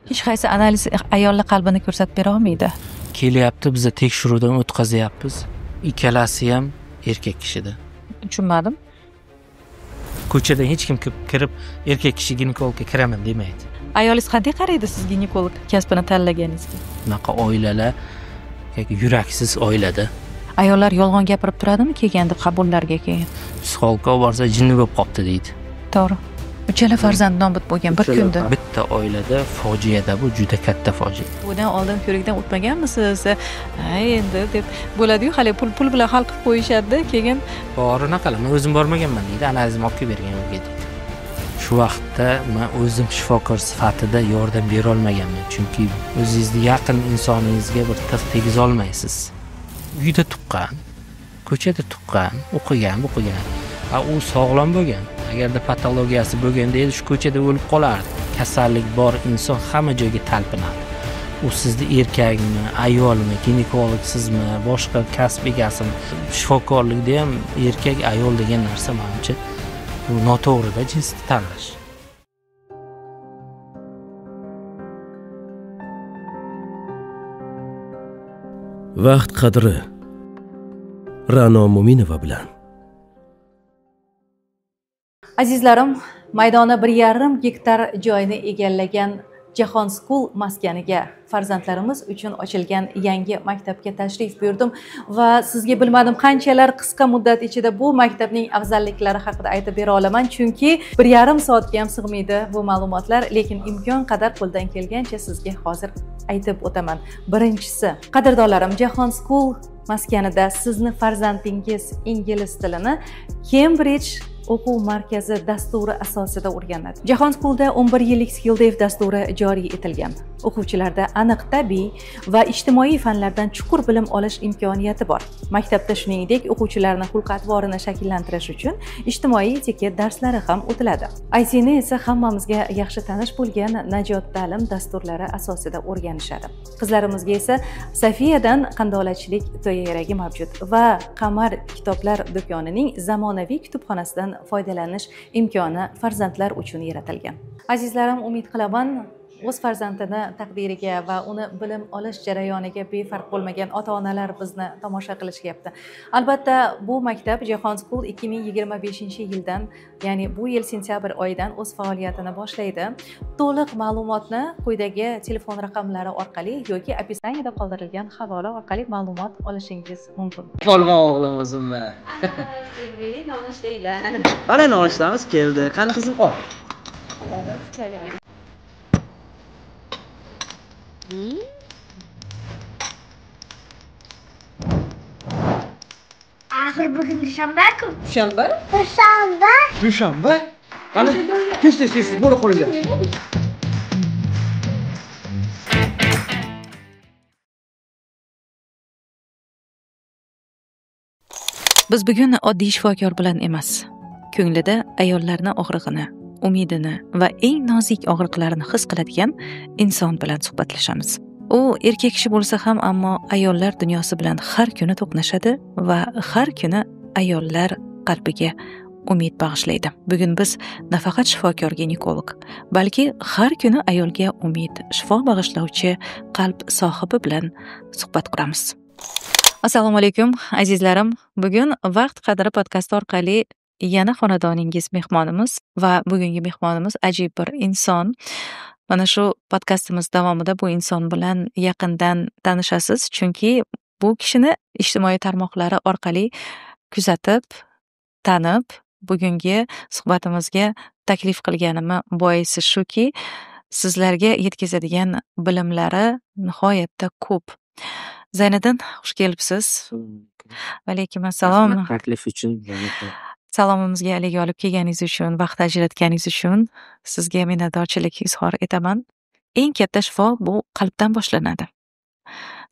Hech qaysi analiz ayollar qalbini ko'rsatib bera olmaydi. Kelyapti, biz tekshiruvdan o'tkazyapmiz. Ikkalasi ham erkak kishida. Tushunmadim. Ko'chada hech kim kirib erkak kishi ginekologga kiraman demaydi. Ayolingiz qanday qaraydi siz ginekolog kasbini tanlaganingizga? Bunaqa oilalar yuraksiz oilada. Ayollar yolg'on gapirib turadimi kelganda qabullarga keyin? Psixologga borsa jinni bo'lib qopti deydi. To'g'ri. Uchala farzand nobud bo'lgan bir kunda. Bitta oilada fojiada, bu juda katta fojia. Bundan oldin ko'rikdan o'tmaganmisiz? Endi deb bo'ladi-yu, hali pul bilan hal qilib qo'yishadi, keyin borini qilaman, o'zim bormaganman deydi, analizimni olib kelib bergan o'rga deydi. Shu vaqtda men o'zim shifokor sifatida yordam bera olmaganman, chunki o'zingizning yaqin insoningizga bir tig' tegiza olmaysiz. Uyda tuqqan, ko'chada tuqqan, o'qigan. U sog'lom bo'lgan. Agarda patologiyasi bo'lganda edi, shu ko'chada o'lib qolardi. Kasallik bor inson hamma joyga talpinadi. U sizni erkakmi, ayolmi, ginekologsizmi, boshqa kasb egasimi, shifokorlikda ham erkak, ayol degan narsa menimcha bu noto'g'rida jinsni tanlash. Vaqt qadri Ra'no Mo'minova bilan. Azizlarim, maydoni 1,5 gektar joyni egallagan Jahon School maskaniga farzandlarimiz uchun ochilgan yangi maktabga tashrif buyurdim va sizga bilmadim qanchalar qisqa muddat ichida bu maktabning afzalliklari haqida aytib bera olaman, chunki 1,5 soatga ham sig'maydi bu ma'lumotlar, lekin imkon qadar qo'ldan kelgancha sizga hozir aytib o'taman. Birinchisi, qadrdonlarim, Jahon School maskanida sizni farzandingiz ingliz tilini Cambridge o'quv markazi dasturi asosida o'rganadi. Jahon Schoolda 11 yillik SkillDev dasturi joriy etilgan. O'quvchilarda aniq tabiiy va ijtimoiy fanlardan chuqur bilim olish imkoniyati bor. Maktabda shuningdek o'quvchilarning xulq-atvorini shakllantirish uchun ijtimoiy etiket darslari ham o'tiladi. ITni esa hammamizga yaxshi tanish bo'lgan Najot ta'lim dasturlari asosida o'rganishadi. Qizlarimizga esa Safiyadan qandolatchilik to'yaragi mavjud va Qamar kitoblar do'konining zamonaviy kutubxonasidan foydalanish imkoni farzandlar uchun yaratilgan. Azizlarim, umid qilaman o'z farzandini taqdiriga va uni bilim olish jarayoniga befarq bo'lmagan ota-onalar bizni tomosha qilishyapti. Albatta, bu maktab Jahon School 2025-yildan, ya'ni bu yil sentyabr oyidan o'z faoliyatini boshlaydi. To'liq ma'lumotni quyidagi telefon raqamlari orqali yoki описаниеda qoldirilgan havola orqali ma'lumot olishingiz mumkin. Qolma o'g'lim o'zimmi? Qani nonushtamiz keldi. Qani qizim qol. Axir bugun dushanba-ku. Dushanba? Dushanba? Qani tez bo'la qo'yinglar. Biz bugun oddiy shifokor bilan emas, ko'nglida ayollarning og'rig'ini, umidini va eng nozik og'riqlarini his qiladigan inson bilan suhbatlashamiz. U erkak kishi bo'lsa ham, ammo ayollar dunyosi bilan har kuni to'qnashadi va har kuni ayollar qalbiga umid bag'ishlaydi. Bugun biz nafaqat shifokor ginekolog, balki har kuni ayolga umid, shifo bag'ishlovchi qalb sohibi bilan suhbat quramiz. Assalomu alaykum azizlarim. Bugun Vaqt qadri podkasti orqali yana xonadoningiz mehmonimiz va bugungi mehmonimiz ajib bir inson. Mana shu podkastimiz davomida bu inson bilan yaqindan tanishasiz, chunki bu kishini ijtimoiy tarmoqlari orqali kuzatib, tanib, bugungi suhbatimizga taklif qilganimni boisi shuki, sizlarga yetkazadigan bilimlari nihoyatda ko'p. Zaynidin, xush kelibsiz. Alaykum assalom. Taklif uchun Salomimizga alik olib kelganingiz uchun, vaqt ajratganingiz uchun sizga minnatdorchilik izhor etaman. Eng katta shifo bu qalbdan boshlanadi.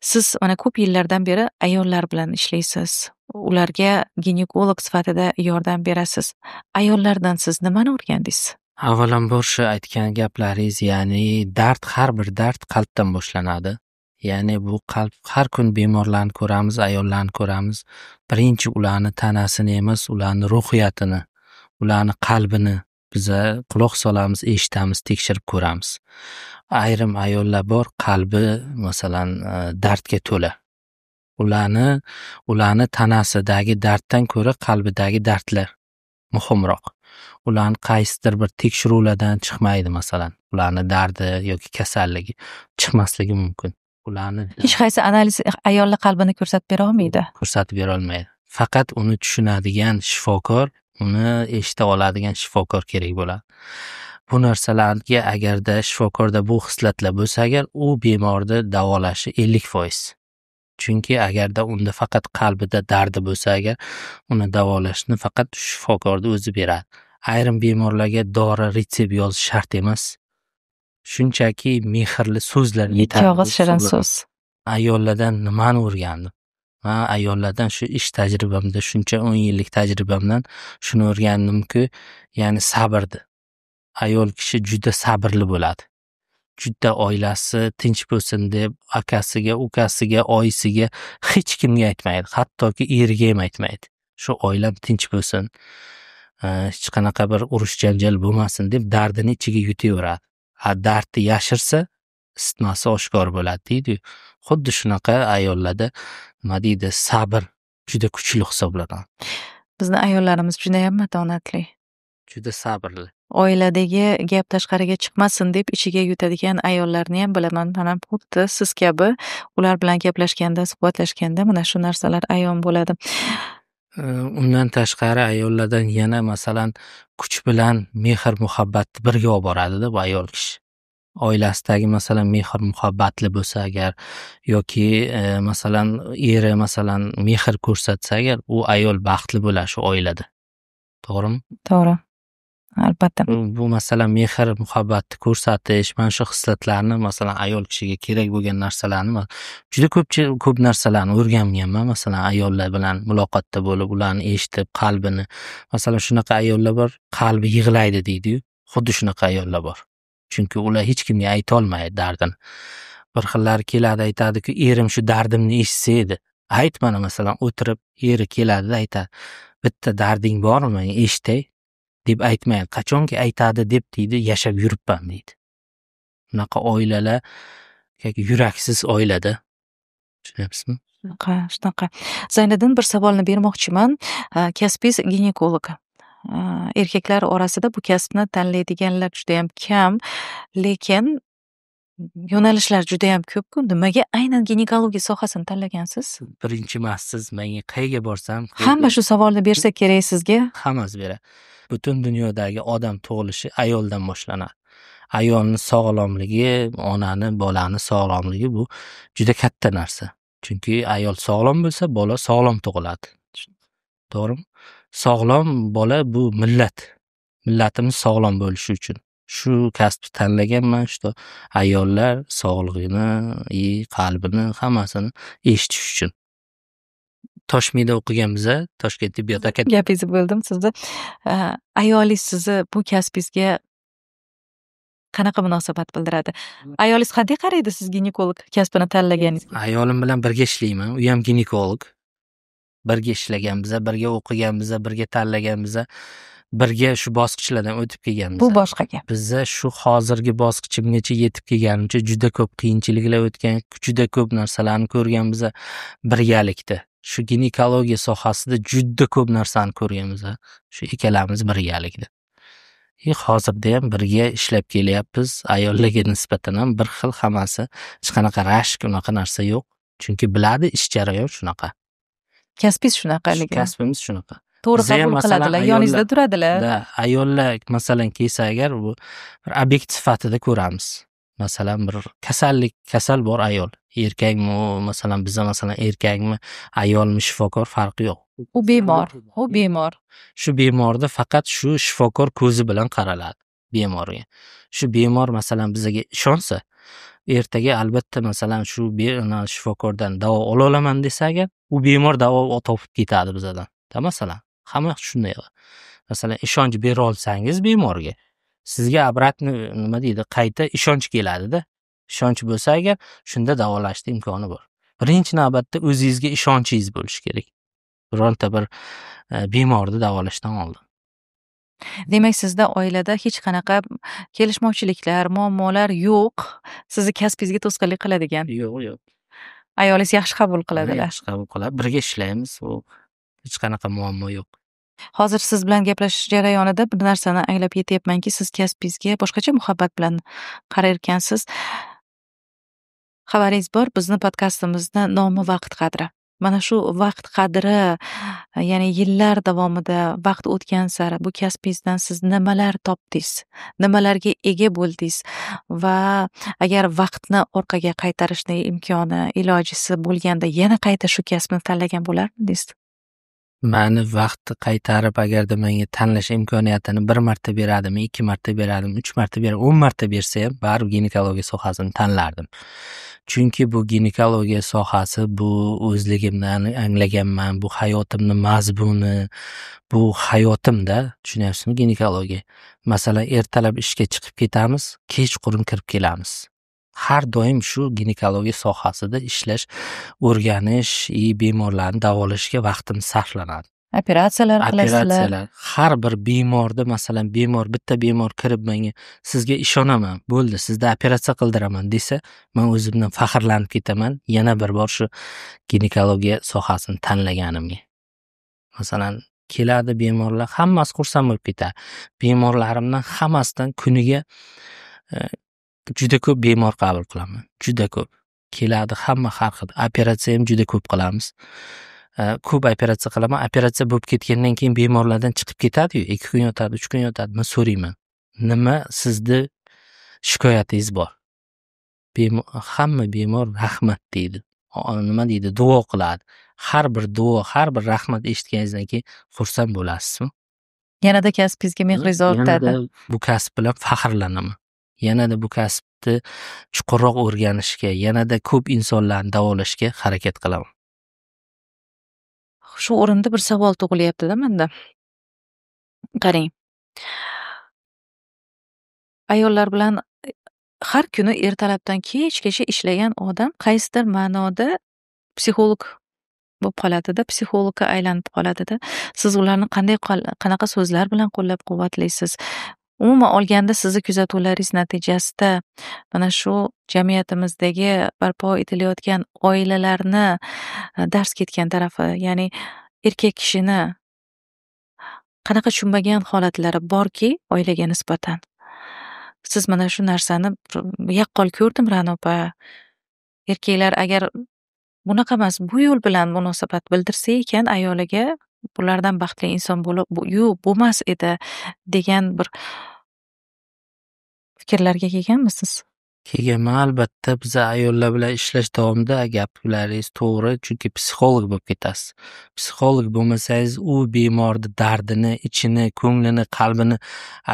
Siz mana ko'p yillardan beri ayollar bilan ishlaysiz. Ularga ginekolog sifatida yordam berasiz. Ayollardan siz nimani o'rgandingiz? Avvalambor shu aytgan gaplaringiz, ya'ni har bir dard qalbdan boshlanadi. Ya'ni bu qalb, har kun bemorlarni ko'ramiz, ayollarni ko'ramiz. Birinchi ularni tanasini emas, ularni ruhiyatini, ularni qalbini biza quloq solamiz, eshitamiz, tekshirib ko'ramiz. Ayrim ayollar bor, qalbi masalan dardga to'la. Ularni tanasidagi darddan ko'ra qalbidagi dardlar muhimroq. Ularni qaysidir bir tekshiruvlardan chiqmaydi masalan. Ularni dardi yoki kasalligi chiqmasligi mumkin. Ularni Hech qaysi analiz ayollar qalbini ko'rsatib bera olmaydi. ko'rsatib bera olmaydi. Faqat uni tushunadigan shifokor, uni eshita oladigan shifokor kerak bo'ladi. Bu narsalarga agarda shifokorda bu xislatlar bo'lsa agar, u bemorni davolashi 50%. Chunki agarda unda faqat qalbida dardi bo'lsa agar, uni davolashni faqat shifokorning o'zi beradi. Ayrim bemorlarga dori retsept yozish shart emas. Shunchaki mehrli so'zlar yetarli. Og'iz shirin so'z. Ayollardan nimani o'rgandim? Ayollardan shu ish tajribamda, shuncha 10 yillik tajribamdan shuni o'rgandimki, ya'ni sabrdi. Ayol kishi juda sabrli bo'ladi. Juda oilasi tinch bo'lsin deb akasiga, ukasiga, oyisiga hech kimga aytmaydi. Hattoki eriga ham aytmaydi. Shu oilam tinch bo'lsin, hech qanaqa bir urush janjal bo'lmasin deb dardini ichiga yutaveradi. Dardni yashirsa, isitmasi oshkor bo'ladi deydi. Xuddi shunaqa ayollarda nima deydi, sabr juda kuchli hisoblanadi. Bizni ayollarimiz juda ham matonatli. Juda sabrli. Oiladagi gap tashqariga chiqmasin deb ichiga yutadigan ayollarni ham bilaman. Mana xuddi siz kabi ular bilan gaplashganda, suhbatlashganda mana shu narsalar ayon bo'ladi. Undan tashqari ayollardan yana masalan kuch bilan mehr muhabbatni birga olib boradi-da bu ayol kishi. Oilasidagi masalan mehr muhabbatli bo'lsa agar yoki masalan eri masalan mehr ko'rsatsa agar, u ayol baxtli bo'ladi shu oilada. To'g'rimi? To'g'ri. Albatta. Bu masalan mehr muhabbatni ko'rsatish, mana shu xislatlarni masalan ayol kishiga kerak bo'lgan narsalarni juda ko'p narsalarni o'rganganman. Masalan ayollar bilan muloqotda bo'lib, ularni eshitib, qalbini, masalan shunaqa ayollar bor, qalbi yig'laydi deydi-yu. Xuddi shunaqa ayollar bor. Chunki ular hech kimga ayta olmaydi dardini. Bir xillari keladi aytadi-ku, erim shu dardimni eshitsa edi. Aytmana masalan o'tirib eri keladi aytadi. Bitta darding bormi, menga eshitay deb aytmaydi. Qachonki aytadi deb deydi, yashab yuribman deydi. Bunaqa oilalar yuraksiz oilada. Tushunyapsizmi? Shunaqa. Zayniddin, bir savolni bermoqchiman. Kasbingiz ginekolog. Erkaklar orasida bu kasbni tanlaydiganlar juda ham kam, lekin yo'nalishlar juda ham ko'p-ku. Nimaga aynan ginekologiya sohasini tanlagansiz? Birinchi siz menga qayerga borsam, Hamma shu savolni bersa kerak sizga. hammasi beradi. Butun dunyodagi odam tug'ilishi ayoldan boshlanadi. Ayolning sog'lomligi, onani, bolani sog'lomligi bu juda katta narsa. Chunki ayol sog'lom bo'lsa, bola sog'lom tug'iladi. To'g'rimi? Sog'lom bola bu millat. Millatimiz sog'lom bo'lishi uchun. Shu kasbni tanlaganman, shu ayollar sog'lig'ini, qalbini, hammasini eshitish uchun. Toshmiyda o'qiganmiz, Toshkent tibbiyot akademiyasida. Gapingizni bo'ldim sizni. Ayolingiz sizni bu kasbingizga qanaqa munosabat bildiradi? Ayolingiz qanday qaraydi siz ginekolog kasbini tanlaganingizga? Ayolim bilan birga ishlayman. U ham ginekolog. Birga ishlaganmiz, birga o'qiganmiz, birga tanlaganmiz, birga shu bosqichlardan o'tib kelganmiz. Bu boshqa gap. Bizda shu hozirgi bosqichimgacha yetib kelganimcha juda ko'p qiyinchiliklar o'tgan, juda ko'p narsalarni ko'rganmiz birgalikda. Shu ginekologiya sohasida juda ko'p narsani ko'rganmiz. Shu ikkalamiz birgalikda. Hozirda ham birga ishlab kelyapmiz. Ayollarga nisbatan ham bir xil hammasi, hech qanaqa rashk, unaqa narsa yo'q. Chunki biladi ish jarayon shunaqa. Kasbingiz shunaqaligi. Kasbimiz shunaqa. To'g'ri qabul qiladilar, yoningizda turadilar. Ayollar masalan kelsa agar, bu bir obyekt sifatida ko'ramiz. Masalan bir kasal bor ayol. Erkakmi, masalan bizda masalan erkakmi, ayolmi, shifokor farqi yo'q. U bemor. Shu bemorda faqat shu shifokor ko'zi bilan qaraladi bemorga. Shu bemor masalan bizga ishonsa, ertaga albatta masalan shu shifokordan davo ola olaman desa agar, u bemor davo topib ketadi bizdan. Masalan, hamma shunday. Masalan, ishonch bera olsangiz bemorga, sizga obratni nima deydi, qayta ishonch keladi-da. Ishonch bo'lsa agar, shunda davolashning imkoni bor. Birinchi navbatda o'zingizga ishonchingiz bo'lishi kerak. Bironta bir bemorni davolashdan oldin. Demak, sizda oilada hech qanaqa kelishmovchiliklar, muammolar yo'q. Sizni kasbingizga to'sqinlik qiladigan. Yo'q. Ayolingiz yaxshi qabul qiladilar. Yaxshi qabul qiladi. Birga ishlaymiz. U hech qanaqa muammo yo'q. Hozir siz bilan gaplashish jarayonida bir narsani anglab yetyapmanki, siz kasbingizga boshqacha muhabbat bilan qarar ekansiz. Xabaringiz bor, bizni podkastimizni nomi Vaqt qadri. Mana shu vaqt qadri, ya'ni yillar davomida vaqt o'tgan sari bu kasbingizdan siz nimalar topdingiz, nimalarga ega bo'ldingiz va agar vaqtni orqaga qaytarishning imkoni, ilojisi bo'lganda yana qayta shu kasbni tanlagan bo'lardingiz? Mani vaqtni qaytarib agarda menga tanlash imkoniyatini 1 marta beradimi, 2 marta beradimi, 3 marta beradimi, 10 marta bersa ham baribir ginekologiya sohasini tanlardim. Chunki bu ginekologiya sohasi bu o'zligimdan anglaganman, bu hayotimni mazmuni, bu hayotimda, tushunyapsizmi, ginekologiya. Masalan, ertalab ishga chiqib ketamiz, kechqurun kirib kelamiz. Har doim shu ginekologiya sohasida ishlash, o'rganish, bemorlarni davolashga vaqtim sarflanadi. Operatsiyalar qilasizlar. Har bir bemorda, masalan, bitta bemor kirib menga sizga ishonaman, bo'ldi, sizda operatsiya qildiraman desa, men o'zimdan faxrlanib ketaman. Yana bir bor shu ginekologiya sohasini tanlaganimga. Masalan, keladi bemorlar, hammasi xursand bo'lib ketadi. Bemorlarimdan hammasidan kuniga juda ko'p bemor qabul qilaman. Juda ko'p. Keladi hamma har xil. Operatsiya ham juda ko'p qilamiz. Ko'p operatsiya qilaman. Operatsiya bo'lib ketgandan keyin bemorlardan chiqib ketadi-yu, 2 kun yotadi, 3 kun yotadi. Men so'rayman. Nima sizda shikoyatingiz bor? Hamma bemor rahmat deydi. Nima deydi? Duo qiladi. Har bir duo, har bir rahmat eshitganingizdan keyin xursand bo'lasizmi? Yanada kasbingizga mehringiz ortadi. Yanada bu kasb bilan faxrlanaman. Yanada bu kasbni chuqurroq o'rganishga, yanada ko'p insonlarni davolashga harakat qilaman. Shu o'rinda bir savol tug'ilyapti-da menda. Qarang. Ayollar bilan har kuni ertalabdan kechgacha ishlagan odam qaysidir ma'noda psixolog bo'lib qoladi-da, psixologga aylanib qoladi-da. Siz ularni qanaqa so'zlar bilan qo'llab-quvvatlaysiz? Umuman olganda sizni kuzatuvlaringiz natijasida mana shu jamiyatimizdagi barpo etilayotgan oilalarni dars ketgan tarafi, ya'ni erkak kishini qanaqa tushunmagan holatlari borki, oilaga nisbatan. Siz mana shu narsani yaqqol ko'rdim, Ra'no opa. Erkaklar agar bunaqa emas, bu yo'l bilan munosabat bildirsa ekan ayoliga, bulardan baxtli inson bo'lmas edi degan bir fikrlarga kelganmisiz? Kelganman, albatta. Biz ayollar bilan ishlash davomida gaplaringiz to'g'ri, chunki psixolog bo'lib ketasiz. Psixolog bo'lmasangiz, u bemorni dardini, ichini, ko'nglini, qalbini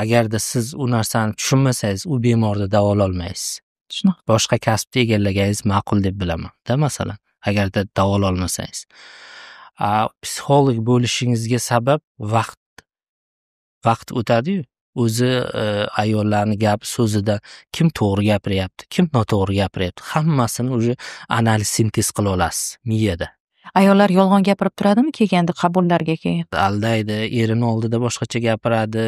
agarda siz u narsani tushunmasangiz, u bemorni davololmaysiz. Shunaqa. Boshqa kasbni egallaganingiz ma'qul deb bilaman-da, masalan, agarda davololmasangiz. Psixolog bo'lishingizga sabab vaqt o'tadi-yu. O'zi ayollarni gap so'zida kim to'g'ri gapiryapti, kim noto'g'ri gapiryapti, hammasini o'zi analiz sintez qila olasiz miyada. Ayollar yolg'on gapirib turadimi kelganda qabullarga keyin? Aldaydi, erini oldida boshqacha gapiradi,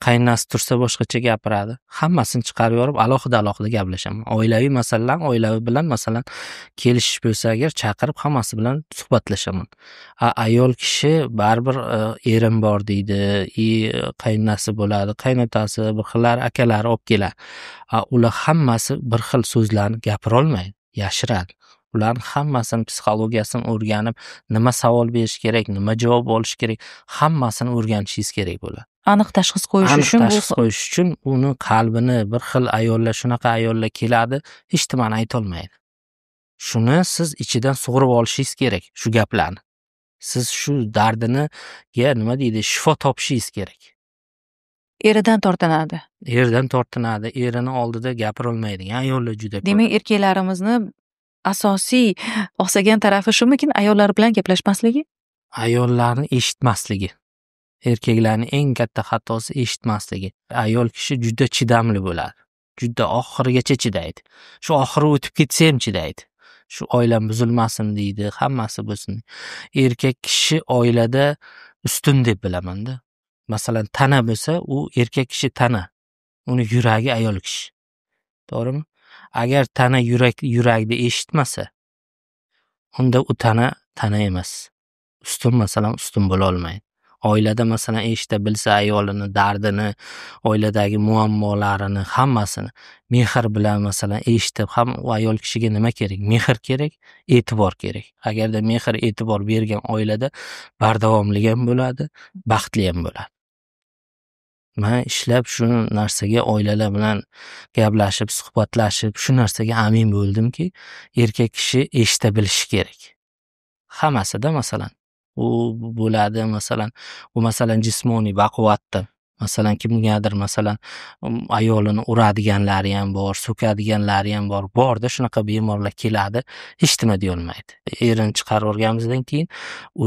qaynonasi tursa boshqacha gapiradi. Hammasini chiqarib yorib, alohida gaplashaman. Oilaviy masalalar, oilaviy bilan masalan kelishish bo'lsa agar chaqirib hammasi bilan suhbatlashaman. Ayol kishi baribir erim bor deydi, qaynonasi bo'ladi, qaynotasi, bir xillar akalari olib keladi. Ular hammasi bir xil so'zlarni gapira olmaydi, yashiradi. Ularning hammasini psixologiyasini o'rganib, nima savol berish kerak, nima javob olish kerak, hammasini o'rganishingiz kerak bo'ladi. Aniq tashxis qo'yish uchun uni qalbini bir xil ayollar, shunaqa ayollar keladi, hech nimani ayta olmaydi. Shuni siz ichidan sug'urib olishingiz kerak, shu gaplarni. Siz shu dardiniga nima deydi, shifo topishingiz kerak. Eridan tortinadi. Erini oldida gapira olmaydigan ayollar juda ko'p. Demak, erkaklarimizni asosiy oqsagan tarafi shumikin, ayollar bilan gaplashmasligi? Ayollarni eshitmasligi. Erkaklarning eng katta xatosi eshitmasligi. Ayol kishi juda chidamli bo'ladi. Juda oxirigacha chidaydi. Shu oxiri o'tib ketsa ham chidaydi. Shu oilam buzilmasin deydi, hammasi bo'lsin. Erkak kishi oilada ustun deb bilaman-da. masalan tana bo'lsa, u erkak kishi tana, uni yuragi ayol kishi. To'g'rimi? Agar tana yurakni eshitmasa, unda u tana emas. Masalan ustun bo'la olmaydi. Oilada masalan eshita bilsa ayolini dardini, oiladagi muammolarini, hammasini mehr bilan masalan eshitib, ham u ayol kishiga nima kerak? Mehr kerak, e'tibor kerak. Agarda mehr, e'tibor bergan oilada bardavomli ham bo'ladi, baxtli ham bo'ladi. Men ishlab shu narsaga oilalar bilan gaplashib, suhbatlashib, shu narsaga amin bo'ldimki, erkak kishi eshita bilishi kerak. Hammasida masalan u bo'ladi, masalan u masalan jismoniy baquvvatda, masalan kimgadir masalan ayolini uradiganlari ham bor, so'kadiganlari ham bor-da, shunaqa bemorlar keladi, hech nima deya olmaydi. Erini chiqarib o'rganimizdan keyin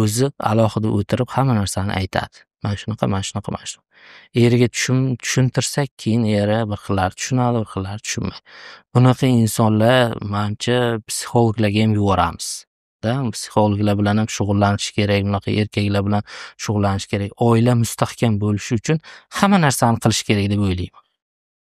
o'zi alohida o'tirib hamma narsani aytadi. Mana shunaqa. Eriga tushuntirsak, keyin eri bir xillar tushunadi, bir xillar tushunmaydi. Bunaqa insonlar menimcha psixologlarga ham yuboramiz. Psixologlar bilan ham shug'ullanish kerak, bunaqa erkaklar bilan shug'ullanish kerak. Oila mustahkam bo'lishi uchun hamma narsani qilish kerak deb o'ylayman.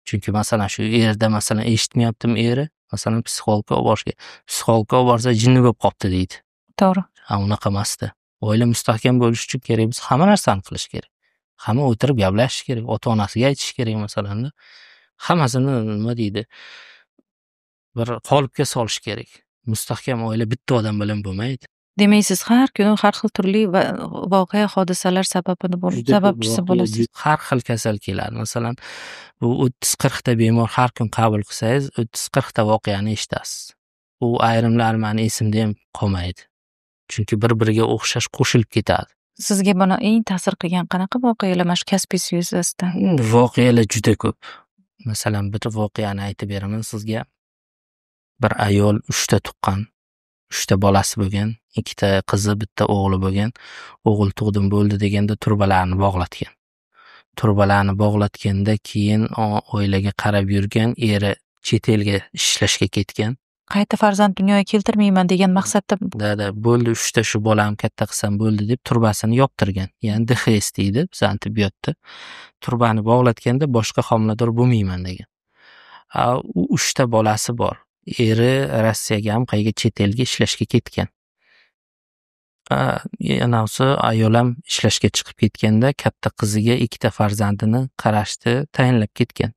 Chunki masalan shu erda masalan eshitmayaptimi eri, masalan psixologga olib borsa jinni bo'lib qopti deydi. To'g'ri. Unaqa emasda. Oila mustahkam bo'lishi uchun kerak, biz hamma narsani qilish kerak. Hamma o'tirib gaplashish kerak, ota-onasiga aytish kerak masalan. Hammasini nima deydi? Bir qolipga solish kerak. Mustahkam oila bitta odam bilan bo'lmaydi. Demak, siz har kuni har xil turli voqea, hodisalar sababchisi bo'lasiz. Har xil kasal keladi. Masalan, bu 30-40 ta bemor har kun qabul qilsangiz, 30-40 ta voqeani eshitasiz. U ayrimlari meni esimda ham qolmaydi. Chunki bir-biriga o'xshash qo'shilib ketadi. Sizga buni eng ta'sir qilgan qanaqa voqealar mana shu kasbingiz yuzasidan? Voqealar juda ko'p. Masalan, bir voqeani aytib beraman sizga. Bir ayol 3 ta tuqqan, 3 ta bolasi bo'lgan, 2 ta qizi, bitta o'g'li bo'lgan. O'g'il tug'dim bo'ldi deganda turbalarni bog'latgan. Turbalarni bog'latganda keyin oilaga qarab yurgan, eri chet elga ishlashga ketgan. Qayta farzand dunyoga keltirmayman degan maqsadda. Bo'ldi, 3 ta shu bolam katta qilsam bo'ldi deb turbasini yoptirgan. Ya'ni DHS deydi biz tibbiyotda. Turbani bog'latganda boshqa homilador bo'lmayman degan. U 3 ta bolasi bor. Eri Rossiyaga ham qayga chet elga ishlashga ketgan. Anavsi ayol ham ishlashga chiqib ketganda katta qiziga 2 ta farzandini qarashni tayinlab ketgan.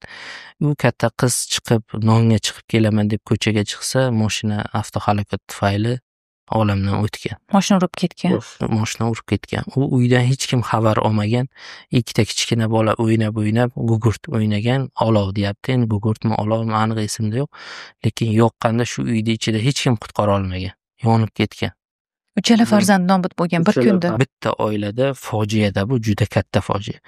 U katta qiz chiqib nonga chiqib kelaman deb ko'chaga chiqsa, mashina avtohalokat tufayli olamdan o'tgan. Mashina urib ketgan. U uydan hech kim xabar olmagan. 2 ta kichkina bola o'ynab gugurt o'ynagan, olov deyapti. Endi gugurtmi, olovmi aniq esimda yo'q. Lekin yoqqanda shu uyda ichida hech kim qutqara olmagan. Yonib ketgan. Uchala farzand nobud bo'lgan bir kunda. Bitta oilada fojiada, bu juda katta fojia.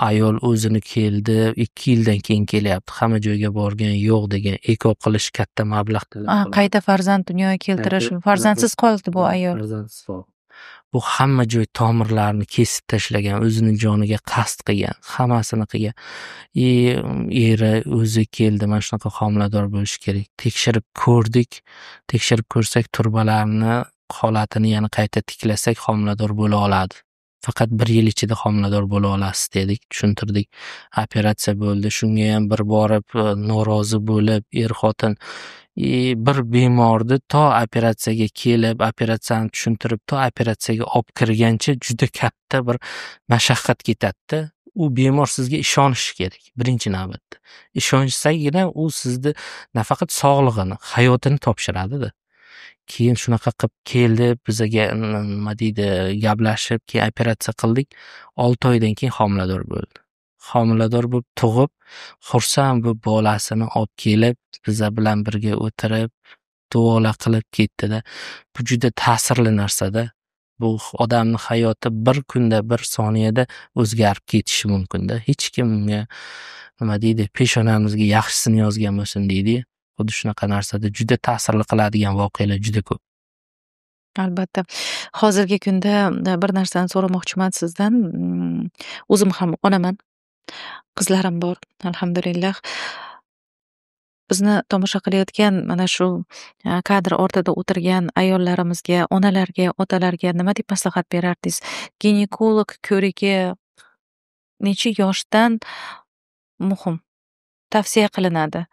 Ayol o'zini keldi, 2 yildan keyin kelyapti. Hamma joyga borgan, yo'q degan, eko qilish katta mablag' talab. Qayta farzand dunyoga keltirish, farzandsiz qoldi bu ayol. Bu hamma joy tomirlarini kesib tashlagan, o'zini joniga qasd qilgan, hammasini qilgan. Eri o'zi keldi, mana shunaqa homilador bo'lish kerak. Tekshirib ko'rdik. Tekshirib ko'rsak turbalarni holatini yana qayta tiklasak homilador bo'la oladi. Faqat 1 yil ichida homilador bo'la olasiz dedik, tushuntirdik. Operatsiya bo'ldi. Shunga ham bir borib norozi bo'lib, xotin bir bemorni to operatsiyaga kelib, operatsiyani tushuntirib, to operatsiyaga olib kirgancha juda katta bir mashaqqat ketadi. U bemor sizga ishonishi kerak birinchi navbatda. Ishonsagina u sizni nafaqat sog'lig'ini, hayotini topshiradi-da. Keyin shunaqa qilib keldi, bizga nima deydi, gaplashib, keyin operatsiya qildik. 6 oydan keyin homilador bo'ldi. Homilador bo'lib tug'ib, xursand bo'lib bolasini olib kelib, biza bilan birga o'tirib, duolar qilib ketdi-da. Bu juda ta'sirli narsa-da. Bu odamning hayoti bir kunda, bir soniyada o'zgarib ketishi mumkin-da. Hech kimga nima deydi, peshonamizga yaxshisini yozgan bo'lsin deydi. Xuddi shunaqa narsada juda ta'sirli qiladigan voqealar juda ko'p. Albatta. Hozirgi kunda bir narsani so'ramoqchiman sizdan. O'zim ham onaman. Qizlarim bor, alhamdulillah. Bizni tomosha qilayotgan mana shu kadr ortida o'tirgan ayollarimizga, onalarga, otalarga nima deb maslahat berardingiz? Ginekolog ko'rigi necha yoshdan muhim tavsiya qilinadi?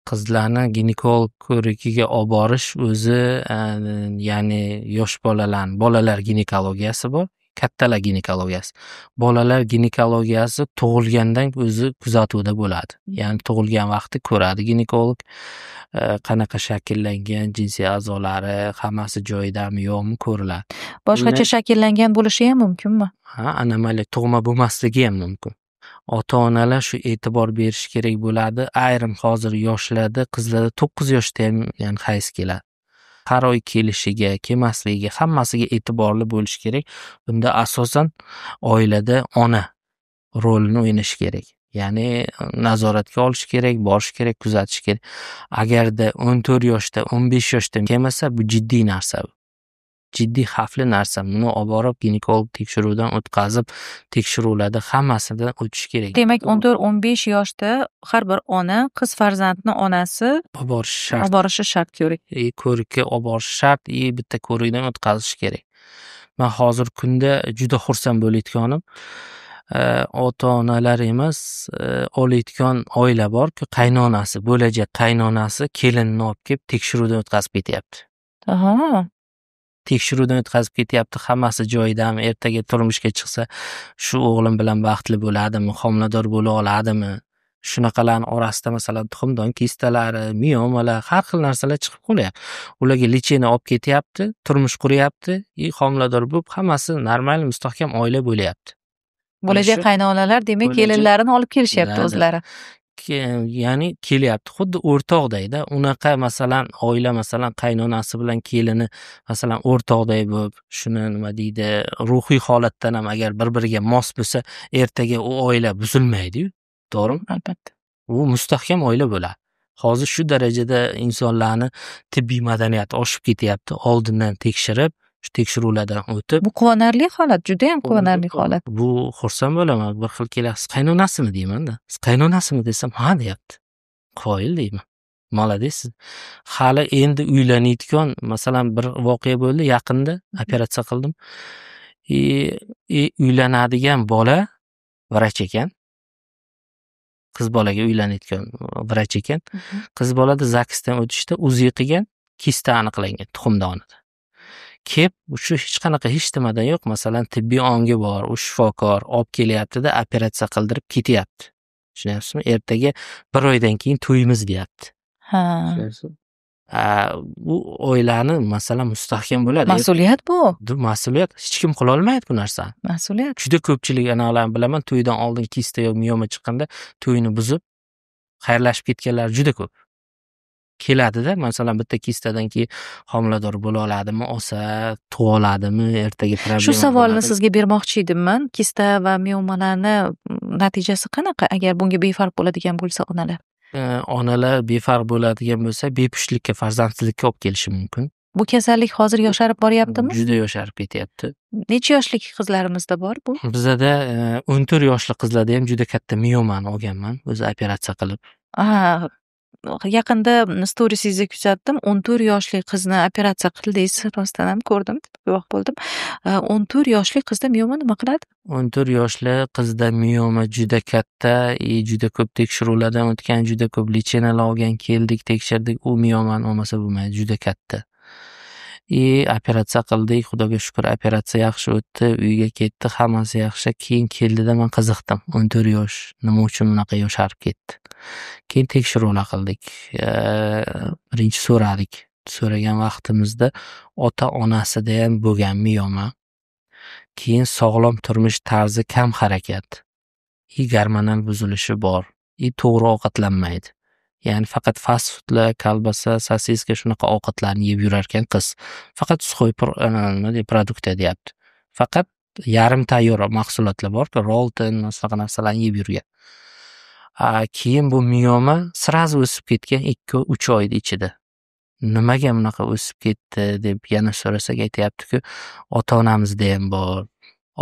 Qizlarni ginekolog ko'rigiga olib borish o'zi ya'ni yosh bolalar ginekologiyasi bor, kattalar ginekologiyasi. Bolalar ginekologiyasi tug'ilgandan o'zi kuzatuvda bo'ladi. Ya'ni tug'ilgan vaqti ko'radi ginekolog qanaqa shakllangan jinsiy a'zolari hammasi joyidami yo'qmi ko'riladi. Boshqacha shakllangan bo'lishi ham mumkinmi? Anomaliya tug'ma bo'lmasligi ham mumkin. Ota-onalar shu e'tibor berish kerak bo'ladi. Ayrim hozir yoshlarda qizlarda 9 yoshda ham ya'ni hayz keladi. Har oy kelishiga, kelmasligiga, hammasiga e'tiborli bo'lish kerak. Bunda asosan oilada ona rolini o'ynash kerak. Ya'ni nazoratga olish kerak, borish kerak, kuzatish kerak. Agarda 14 yoshda, 15 yoshda kelmasa, bu jiddiy narsa. Jiddiy xavfli narsa. Buni olib borib ginekolog tekshiruvdan o'tkazib, tekshiruvlarda hammasidan o'tish kerak. Demak, 14-15 yoshda har bir ona qiz farzandni onasi Olib borish shart. olib borishi shart ko'rik. Ko'rikka olib borish shart, bitta ko'rikdan o'tkazish kerak. Men hozir kunda juda xursand bo'layotganim, ota-onalar emas, olayotgan oila bor-ku, qaynonasi, bo'lajak qaynonasi kelinni olib kelib tekshiruvdan o'tkazib ketyapti. Aha. Tekshiruvdan o'tkazib ketyapti, hammasi joyidami, ertaga turmushga chiqsa, shu o'g'lim bilan baxtli bo'ladimi, homilador bo'la oladimi? Shunaqalarning orasida masalan tuxumdon kistalari, miomalar, har xil narsalar chiqib qolyapti. Ularga lecheni olib ketyapti, turmush quryapti, homilador bo'lib, hammasi normal, mustahkam oila bo'layapti. Bo'lajak qaynonalar demak kelinlarini olib kelishyapti o'zlari. Ya'ni kelyapti, xuddi o'rtoqdayda. Unaqa masalan oila masalan qaynonasi bilan kelini masalan o'rtoqday bo'lib, shuni nima deydi, ruhiy holatdan ham agar bir-biriga mos bo'lsa, ertaga u oila buzilmaydi-yu. To'g'rimi? Albatta. U mustahkam oila bo'ladi. Hozir shu darajada insonlarni tibbiy madaniyati oshib ketyapti. Oldindan tekshirib, shu tekshiruvlardan o'tib, Bu quvonarli holat, juda ham quvonarli holat. bu xursand bo'laman. Bir xil kelasiz, qaynonasimi deyman-da. Siz qaynonasimi desam, ha deyapti. Qoyil deyman. Молодец. Hali endi uylanayotgan, masalan bir voqea bo'ldi, yaqinda operatsiya qildim. Uylanadigan bola vrach ekan. Qiz bolaga uylanayotgan vrach ekan. Qiz bolada zakisdan o'tishda UZI qilgan, kista aniqlangan tuxumdonida. Kep, shu hech qanaqa hech nimadan yo'q, masalan tibbiy ongi bor, u shifokor olib kelyapti-da, operatsiya qildirib ketyapti. Tushunyapsizmi? Ertaga 1 oydan keyin to'yimiz deyapti. Ha. Bu oilani masalan mustahkam bo'ladi. Mas'uliyat bu. Bu mas'uliyat. Hech kim qila olmaydi bu narsani. Mas'uliyat. Juda ko'pchilik analarni bilaman, to'ydan oldin kista yo mioma chiqqanda to'yini buzib xayrlashib ketganlar juda ko'p. Keladi-da, masalan bitta kistadan keyin homilador bo'la oladimi, olsa, tug'a oladimi, ertaga problema. Shu savolni sizga bermoqchi edimman. Kista va miomalarni natijasi qanaqa agar bunga befarq bo'ladigan bo'lsa onalar? Onalar befarq bo'ladigan bo'lsa, bepushtlikka, farzandsizlikka olib kelishi mumkin. Bu kasallik hozir yosharib boryaptimi? Juda yosharib ketyapti. Necha yoshlik qizlarimizda bor bu? Bizada 14 yoshli qizlarda ham juda katta miomani olganman, o'zi operatsiya qilib. Yaqinda storiesingizda kuzatdim, 14 yoshli qizni operatsiya qildingiz, rostdan ham ko'rdim, guvoh bo'ldim. 14 yoshli qizda mioma nima qiladi? 14 yoshli qizda mioma juda katta, juda ko'p tekshiruvlardan o'tgan, juda ko'p lechenalar olgan, keldik, tekshirdik, u miomani olmasa bo'lmaydi, juda katta. Operatsiya qildik, xudoga shukr, operatsiya yaxshi o'tdi, uyga ketdi, hammasi yaxshi. Keyin keldida men qiziqdim, 14 yosh, nima uchun bunaqa yosharib ketdi? Keyin tekshiruvlar qildik. Birinchi so'radik. So'ragan vaqtimizda ota-onasida ham bo'lgan mioma. Keyin sog'lom turmush tarzi, kam harakat. Gormonal buzilishi bor. To'g'ri ovqatlanmaydi. Ya'ni faqat fast foodlar, kolbasa, sosiska shunaqa ovqatlarni yeb yurar ekan qiz. Faqat suxoy produkt deyapti. Faqat yarim tayyor mahsulotlar bor-ku, Rolton, shunaqa narsalarni yeb yurgan. Keyin bu mioma sirazi o'sib ketgan 2-3 oyning ichida. Nimaga bunaqa o'sib ketdi deb yana so'rasak aytayapti-ku, ota-onamizda ham bor,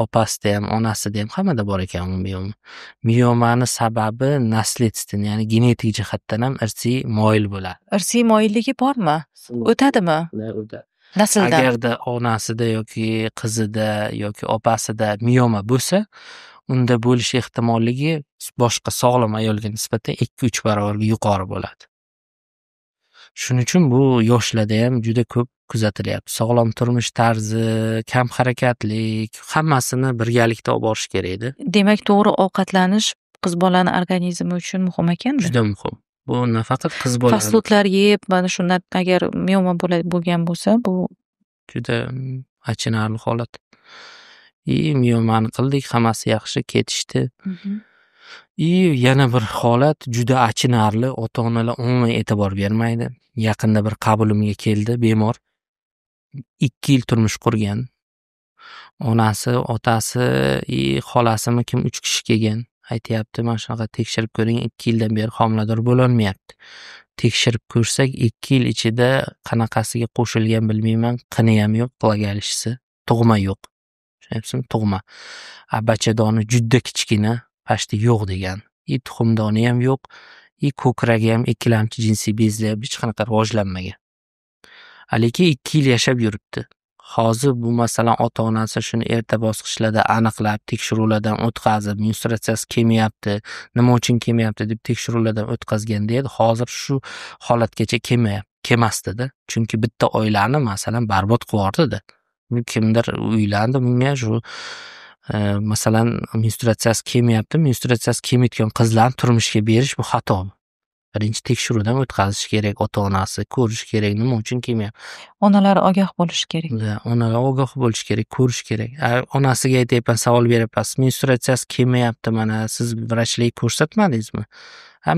opasida ham, onasida ham, hammada bor ekan bu mioma. Miomani sababi nasledstven, ya'ni genetik jihatdan ham irsiy moyil bo'ladi. Irsiy moyilligi bormi? O'tadimi? O'tadi. Nasldan. Agarda onasida yoki qizida yoki opasida mioma bo'lsa, unda bo'lish ehtimolligi boshqa sog'lom ayolga nisbatan 2-3 barobarga yuqori bo'ladi. Shuning uchun bu yoshlarda ham juda ko'p kuzatilyapti. Sog'lom turmush tarzi, kam harakatlik, hammasini birgalikda olib borish kerak edi. Demak, to'g'ri ovqatlanish qiz bolaning organizmi uchun muhim ekan-da. Juda muhim. Bu nafaqat qiz bola, Fastfoodlar yeb, mana shundan agar mioma bo'lgan bo'lsa, bu juda achinarli holat. Miomani qildik, hammasi yaxshi, ketishdi. Yana bir holat juda achinarli, ota-onalar umuman e'tibor bermaydi. Yaqinda bir qabulimga keldi bemor. 2 yil turmush qurgan. Onasi, otasi, xolasimi kim 3 kishi kelgan. Aytayapti, mana shunaqa tekshirib ko'ring, 2 yildan beri homilador bo'la olmayapti. Tekshirib ko'rsak, 2 yil ichida qanaqasiga qo'shilgan bilmayman, qini ham yo'q, qulagalishisi, tug'ma yo'q. Tushunyapsizmi? Tug'ma. Bachadoni juda kichkina, pashti yo'q degan. Tuxumdoni ham yo'q, ko'kragi ham ikkilamchi jinsiy bezlar hech qanaqa rivojlanmagan. Lekin 2 yil yashab yuribdi. Hozir bu masalan ota-onasi shuni erta bosqichlarda aniqlab, tekshiruvlardan o'tkazib, menstruatsiyasi kelmayapti, nima uchun kelmayapti deb tekshiruvlardan o'tkazganda edi, hozir shu holatgacha kelmasdi-da. Chunki bitta oilani masalan barbod qilyapti-da. Kimdir uylandi, bunga shu masalan menstruatsiyasi kelmayapti, menstruatsiyasi kelmayotgan qizlarni turmushga berish bu xato. Birinchi tekshiruvdan o'tkazish kerak, ota-onasi ko'rish kerak, nima uchun kelmayapti. onalar ogoh bo'lishi kerak. Onalar ogoh bo'lish kerak, ko'rish kerak. Onasiga aytyapman, savol beryapsiz, menstruatsiyasi kelmayapti, mana siz vrachlik ko'rsatmadingizmi?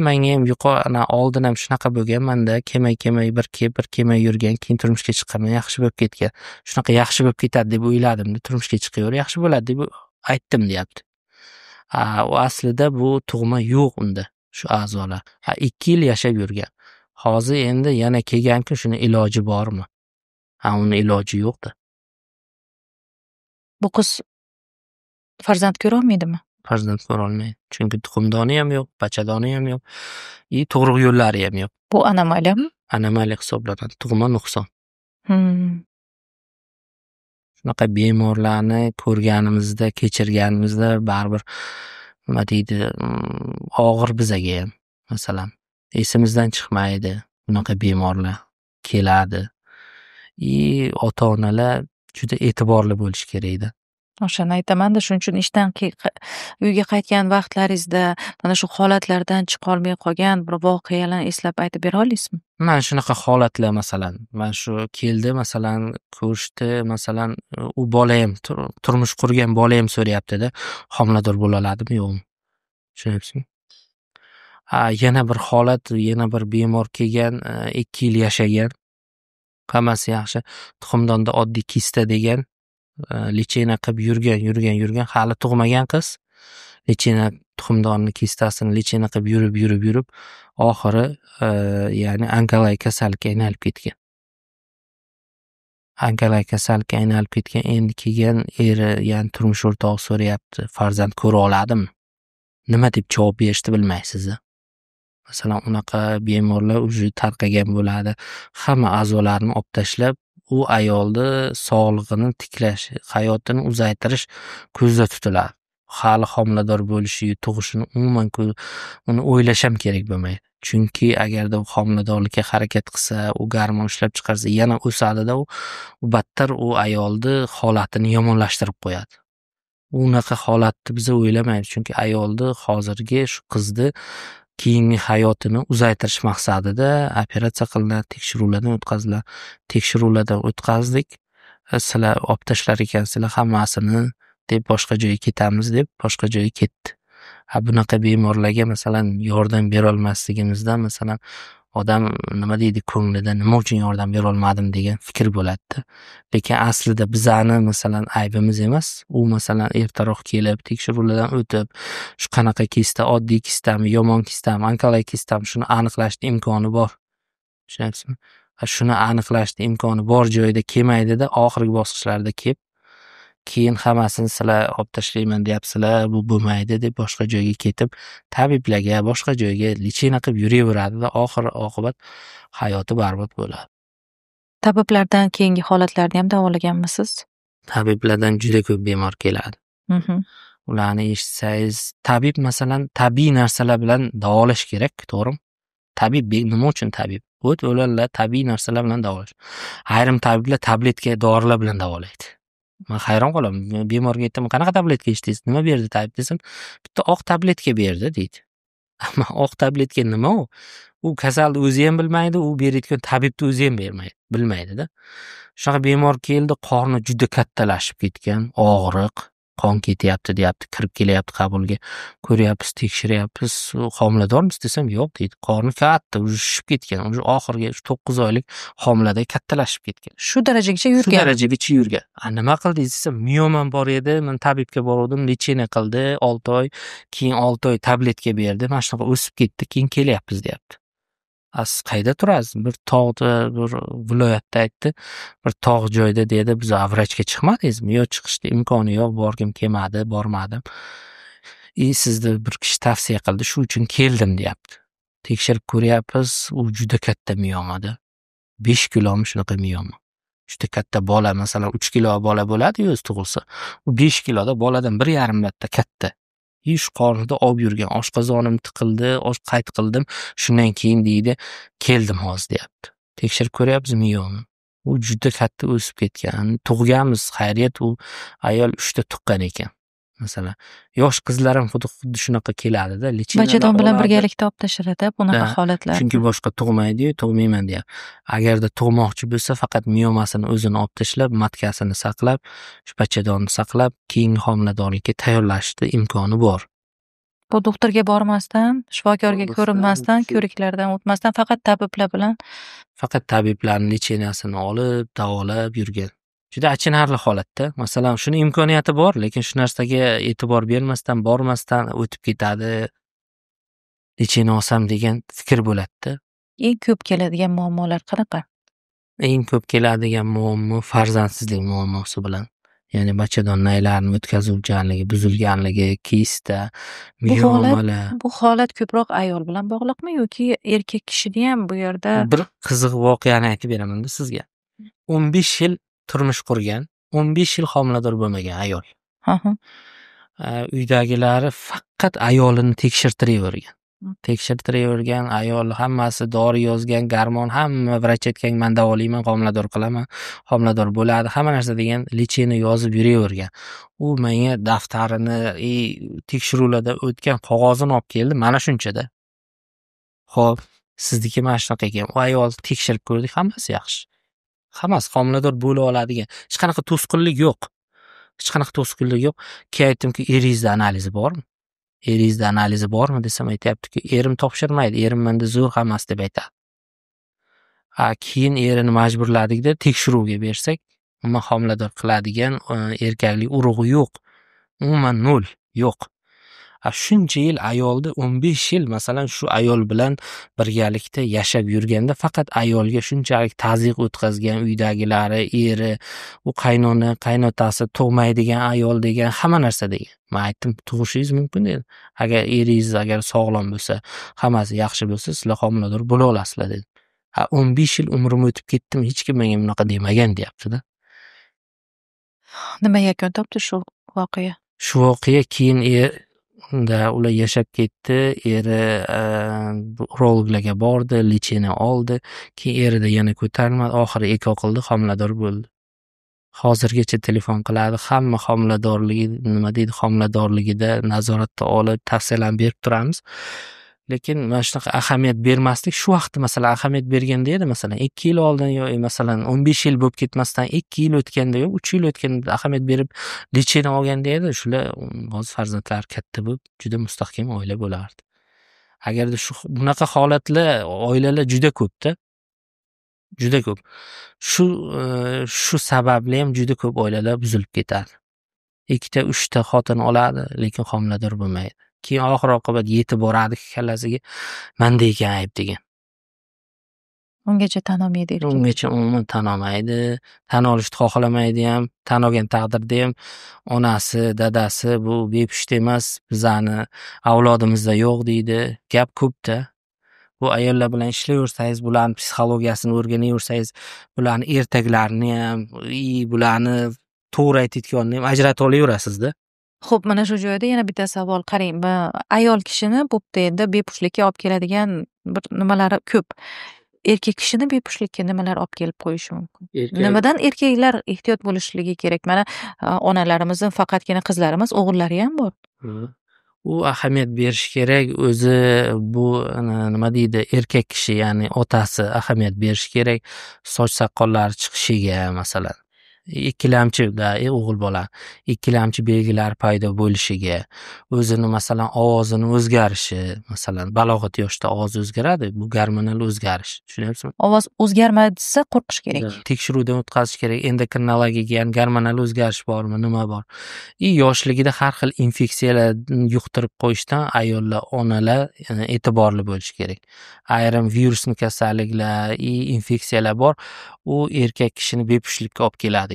Menga ham yuqori oldin ham shunaqa bo'lgan-manda, kelmay bir kelmay yurgan, keyin turmushga chiqqanman, yaxshi bo'lib ketgan. Shunaqa yaxshi bo'lib ketadi deb o'yladim-da, turmushga chiqaver, yaxshi bo'ladi deb aytdim, deyapti. U aslida bu tug'ma yo'q unda. Shu a'zolar. 2 yil yashab yurgan. Hozir endi yana kelganki, shuni iloji bormi? Uni iloji yo'q-da. Bu qiz farzand ko'ra olmaydimi? Farzand ko'ra olmaydi. Chunki tuxumdoni ham yo'q, bachadoni ham yo'q, tug'ruq yo'llari ham yo'q. Bu anomaliyami? Anomaliya hisoblanadi, tug'ma nuqson. Shunaqa bemorlarni ko'rganimizda, kechirganimizda baribir nima deydi, og'ir bizaga ham. Masalan, esimizdan chiqmaydi. Bunaqa bemorlar keladi. Ota-onalar juda e'tiborli bo'lish kerak-da. O'shani aytaman-da, shuning uchun ishdan uyga qaytgan vaqtlaringizda mana shu holatlardan chiqa olmay qolgan bir voqealarni eslab aytib bera olasizmi? Mana shunaqa holatlar masalan, mana shu keldi masalan, ko'rishdi, masalan, u bola ham turmush qurgan bola ham so'rayapti-da, homilador bo'la oladimi, yo'qmi? Tushunyapsizmi? Yana bir holat, yana bir bemor kelgan, 2 yil yashagan. Hammasi yaxshi. Tuxumdonda oddiy kista degan, lechena qilib yurgan, hali tug'magan qiz. Lechena tuxumdonni kistasini lechena qilib yurib, oxiri ya'ni onkologik kasallikka aylanib ketgan. Onkologik kasallikka aylanib ketgan, endi kelgan eri, ya'ni turmush o'rtog'i so'rayapti, farzand ko'ra oladimi? Nima deb javob berishni bilmaysiz. Masalan, unaqa bemorlar уже tarqagan bo'ladi. Hamma a'zolarini olib tashlab, u ayolni sog'lig'ini tiklash, hayotini uzaytirish ko'zda tutiladi. Hali homilador bo'lishi, tug'ishini umuman uni o'ylash ham kerak bo'lmaydi. Chunki agarda u homiladorlikka harakat qilsa, u gormon ishlab chiqarsa, yana o'sadi-da, u battar u ayolni holatini yomonlashtirib qo'yadi. Unaqa holatni biz o'ylamaymiz, chunki ayolni hozirgi shu qizni keyingi hayotini uzaytirish maqsadida operatsiya qilinadi, tekshiruvlardan o'tkazdik. Sizlar olib tashlar ekansizlar hammasini deb boshqa joyga ketamiz deb boshqa joyga ketdi. Bunaqa bemorlarga masalan yordam bera olmasligimizdan masalan odam nima deydi, ko'nglida nima uchun yordam bera olmadim degan fikr bo'ladi. Lekin aslida bizani masalan aybimiz emas. U masalan ertaroq kelib tekshiruvlardan o'tib, shu qanaqa kista, oddiy kistami, yomon kistami, onkologik kistami, shuni aniqlashning imkoni bor. Tushunyapsizmi? Shuni aniqlashning imkoni bor joyda kelmaydi-da, oxirgi bosqichlarda kelib, keyin hammasini sizlar olib tashlayman deyapsizlar, bu bo'lmaydi deb boshqa joyga ketib, tabiblarga, boshqa joyga lechena qilib yuraveradi-da, oxir oqibat hayoti barbod bo'ladi. Tabiblardan keyingi holatlarni ham davolaganmisiz? Tabiblardan juda ko'p bemor keladi. ularni eshitsangiz, tabib masalan tabiiy narsalar bilan davolash kerak, to'g'rimi? Tabib nima uchun tabib? O't o'lanlar tabiiy narsalar bilan davolash. Ayrim tabiblar tabletka, dorilar bilan davolaydi. Men hayron qolaman. Bemorga aytaman, qanaqa tabletka ichdingiz? Nima berdi tabib desam, bitta oq tabletka berdi deydi. Ammo oq tabletka nima u? U kasalni o'zi ham bilmaydi, u berayotgan tabibni o'zi ham bilmaydi-da. Shunaqa bemor keldi, qorni juda kattalashib ketgan, og'riq, qon ketyapti deyapti, kirib kelyapti qabulga. Ko'ryapmiz, tekshiryapmiz, homiladormisiz desam, yo'q deydi. Qorni katta, уже shishib ketgan, уже oxirgi 9 oylik homilada kattalashib ketgan. Shu darajagacha Shu yurgan. darajagacha yurgan. Nima qildingiz desam, miyomam bor edi, men tabibga bordim, lecheniya qildi 6 oy, keyin 6 oy tabletka berdi, mana shunaqa o'sib ketdi, keyin kelyapmiz deyapti. Siz qayda turasiz? Bir tog'da, bir viloyatda aytdi. Bir tog' joyda dedi, biz vrachga chiqmadingizmi? Yo'q, chiqishga imkoni yo'q, borgim kelmadi, bormadim. Sizni bir kishi tavsiya qildi, shu uchun keldim deyapti. Tekshirib ko'ryapmiz, u juda katta miyomada. 5 kilomi shunaqa miyoma. Juda katta bola, masalan 3 kilo bola bo'ladi-yu o'zi tug'ilsa. U 5 kiloda boladan 1,5 marta katta. Shu qornida olib yurgan, oshqozonim tiqildi, qayt qildim, shundan keyin deydi, keldim hozir deyapti. Tekshirib ko'ryapmiz miyomni. U juda katta o'sib ketgan. Tug'ganmiz, xayriyat u ayol 3 ta tuqqan ekan. Masalan, yosh qizlar ham xuddi shunaqa keladi-da, Bachadon bilan birgalikda olib tashiradi bunaqa holatlar. Chunki boshqa tug'maydi-yu, tug'mayman deyapti. Agarda tug'moqchi bo'lsa, faqat miyomasini o'zini olib tashlab, matkasini saqlab, shu bachadonni saqlab, keyingi homiladorlikka tayyorlashni imkoni bor. Bu doktorga bormasdan, shifokorga ko'rinmasdan, ko'riklardan o'tmasdan faqat tabiblar bilan Faqat tabiblarning lecheniyasini olib, davolab yurgan. Juda achinarli holatda. Masalan, shuni imkoniyati bor, lekin shu narsaga e'tibor bermasdan, bormasdan o'tib ketadi. Lecheniya olsam degan fikr bo'ladi-da. eng ko'p keladigan muammolar qanaqa? Eng ko'p keladigan muammo farzandsizlik muammosi bilan. Ya'ni bachadon naylarini o'tkazuvchanligi, buzilganligi, kista, miyomalar. Bu holat ko'proq ayol bilan bog'liqmi yoki erkak kishida ham bu yerda? Bir qiziq voqeani aytib beraman-da sizga. 15 yil turmush qurgan, 15 yil homilador bo'lmagan ayol. Uydagilari faqat ayolini tekshirtiravergan, ayol hammasi dori yozgan, garmon, hamma vrach aytgan, men davolayman, homilador qilaman, homilador bo'ladi, hamma narsa degan lecheni yozib yuravergan. U menga daftarini, tekshiruvlarda o'tgan qog'ozini olib keldi, mana shunchada. Xo'p, sizniki mana shunaqa ekan. U ayol tekshirib ko'rdik, hammasi yaxshi. Hammasi homilador bo'la oladigan. Hech qanaqa to'sqinlik yo'q. Keyin aytdimki, eringizda analizi bormi? Eringizda analizi bormi desam, aytayaptiki, erim topshirmaydi, erim menda zo'r hammasi deb aytadi. Keyin erini majburladikda tekshiruvga bersak, umuman homilador qiladigan erkaklik urug'i yo'q. Umuman 0, yo'q. Shuncha yil ayolda 15 yil masalan shu ayol bilan birgalikda yashab yurganda faqat ayolga shunchalik tazyiq o'tkazgan uydagilari, eri, u qaynona, qaynotasi, tug'maydigan ayol degan hamma narsa degan. Men aytdim, tug'ishingiz mumkin dedi. Agar eringiz sog'lom bo'lsa, hammasi yaxshi bo'lsa, sizlar homilador bo'la olasizlar dedi. 15 yil umrim o'tib ketdimi, hech kim menga bunaqa demagan deyapti-da. Nima yakun topdi shu voqea? Shu voqea keyin ular yashab ketdi, eri urologlarga bordi, lecheniya oldi, keyin erida yana ko'tarilmadi, oxiri eko qildi, homilador bo'ldi. Hozirgacha telefon qiladi, hamma homiladorligida nazoratda olib, tavsiyalarni berib turamiz. Lekin mana shunaqa ahamiyat bermaslik, shu vaqtda masalan ahamiyat berganda edi, masalan 2 yil oldin yoki masalan 15 yil bo'lib ketmasdan 2 yil o'tganda yoki 3 yil o'tganda ahamiyat berib lecheniya olganda edi, shular hozir farzandlari katta bo'lib, juda mustahkam oila bo'lardi. Agarda bunaqa holatlar oilalar juda ko'p-da. Juda ko'p. Shu sababli ham juda ko'p oilalar buzilib ketadi. 2 ta, 3 ta xotin oladi, lekin homilador bo'lmaydi. Keyin oxir oqibat yetib boradi kallasiga, menda ekan ayb degan. Ungacha tan olmaydi erkak. Ungacha umuman tan olmaydi, tan olishni xohlamaydi ham, tan olgan taqdirda ham onasi, dadasi bu bepushta emas, bizani avlodimizda yo'q deydi. Gap ko'p-da. Bu ayollar bilan ishlayversangiz, bularning psixologiyasini o'rganaversangiz, bularning ertaklarini ham, bularni to'g'ri aytayotganini ham ajratib olaverasiz-da. Xo'p, mana shu joyda yana bitta savol. Qarang, ayol kishini bo'pti endi bepushtlikka olib keladigan bir nimalari ko'p. Erkak kishini bepushtlikka nimalar olib kelib qo'yishi mumkin? Nimadan erkaklar ehtiyot bo'lishligi kerak? Mana onalarimizning faqatgina qizlarimiz, o'g'illari ham bor. U ahamiyat berish kerak. O'zi bu nima deydi, erkak kishi, ya'ni otasi ahamiyat berish kerak. Soch soqollari chiqishiga, masalan, ikkilamchi o'g'il bola ikkilamchi belgilar paydo bo'lishiga, o'zini masalan ovozini o'zgarishi, masalan balog'at yoshida ovoz o'zgaradi, bu gormonal o'zgarish, tushunyapsizmi? Ovoz o'zgarmasa qo'rqish kerak. Tekshiruvdan o'tkazish kerak. Endokrinologiyaga, ya'ni gormonal o'zgarish bormi, nima bor. Yoshligida har xil infeksiyalar yuqtirib qo'yishdan ayollar, onalar e'tiborli bo'lishi kerak. Ayrim virusli kasalliklar, infeksiyalar bor, u erkak kishini bepushtlikka olib keladi.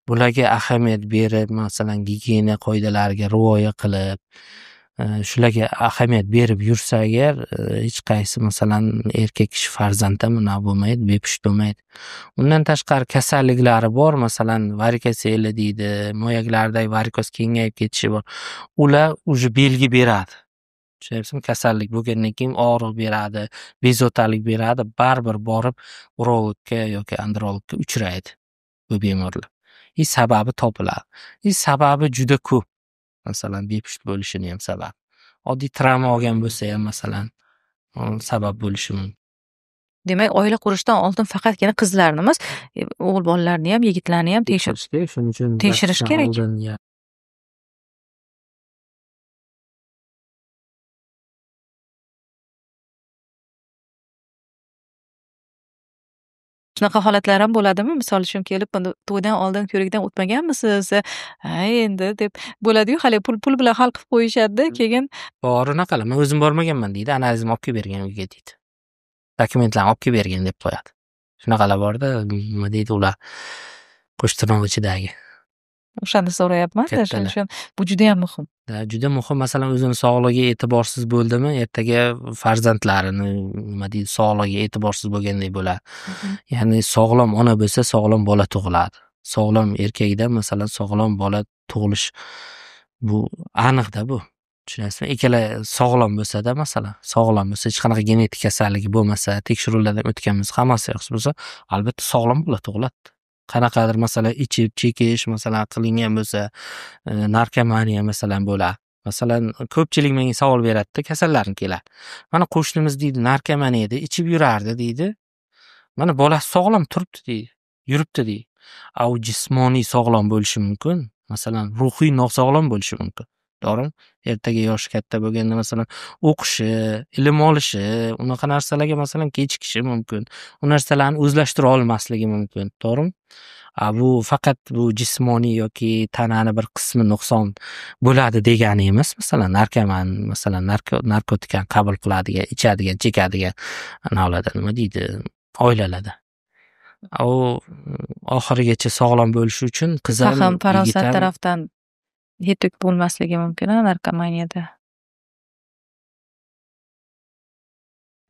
Bularga ahamiyat berib, masalan, gigiyena qoidalariga rioya qilib, shularga ahamiyat berib yursa agar, hech qaysi masalan erkak kishi farzand ham bo'lmaydi, bepusht bo'lmaydi. Undan tashqari kasalliklari bor, masalan, varikoseli deydi, moyaklardagi varikoz kengayib ketishi bor. Ular уже belgi beradi. Tushunyapsizmi? Kasallik bo'lgandan keyin og'riq beradi, bezovtalik beradi, baribir borib urologga yoki andrologga uchraydi bu bemorlar. Sababi topiladi. Sababi juda ko'p. Masalan, bepusht bo'lishini ham sababi. Oddiy travma olgan bo'lsa ham masalan, sabab bo'lishi mumkin. Demak, oila qurishdan oldin faqatgina qizlarni emas, o'g'il bolalarni ham, yigitlarni ham tekshirish kerak. Shunaqa holatlar ham bo'ladimi? Misol uchun kelib, to'ydan oldin ko'rikdan o'tmaganmisiz? Endi deb bo'ladi-yu, hali pul bilan hal qilib qo'yishadi, keyin bor unaqalar. Men o'zim bormaganman deydi, analizimni olib kelib bergan uyga deydi. Dokumentlarni olib kelib bergan deb qo'yadi. Shunaqalar borda, nima deydi ular? Qo'shtirnoq ichidagi. O'shani so'rayapman-da, shuning uchun bu juda ham muhim. Juda muhim. Masalan, o'zini sog'lig'iga e'tiborsiz bo'ldimi, ertaga farzandlarini nima deydi, sog'lig'iga e'tiborsiz bo'lgandek bo'ladi. Ya'ni sog'lom ona bo'lsa, sog'lom bola tug'iladi. Sog'lom erkakdan masalan sog'lom bola tug'ilish bu aniqda bu. Tushunasizmi? Ikkala sog'lom bo'lsa-da, masalan, sog'lom bo'lsa, hech qanaqa genetik kasalligi bo'lmasa, tekshiruvlardan o'tganmiz, hammasi yaxshi bo'lsa, albatta sog'lom bola tug'iladi. Qanaqadir masalan ichib chekish masalan qilingan bo'lsa, narkomaniya masalan bo'ladi. Masalan, ko'pchilik menga savol beradi-da, kasallarni keladi. Mana qo'shnimiz deydi, narkomaniyada ichib yurardi deydi. Mana bolasi sog'lom turibdi deydi, yuribdi deydi. U jismoniy sog'lom bo'lishi mumkin, masalan, ruhiy nosog'lom bo'lishi mumkin. To'g'rimi? Ertaga yoshi katta bo'lganda masalan o'qishi, ilm olishi, unaqa narsalarga masalan kechikishi mumkin. U narsalarni o'zlashtira olmasligi mumkin, to'g'rimi? Bu faqat bu jismoniy yoki tanani bir qismi nuqson bo'ladi degani emas. Masalan, narkoman, masalan, narkotikani qabul qiladigan, ichadigan, chekadigan anavilarda nima deydi, oilalarda. U oxirigacha sog'lom bo'lishi uchun qiz ham farosat tarafdan yetuk bo'lmasligi mumkin narkomaniyada.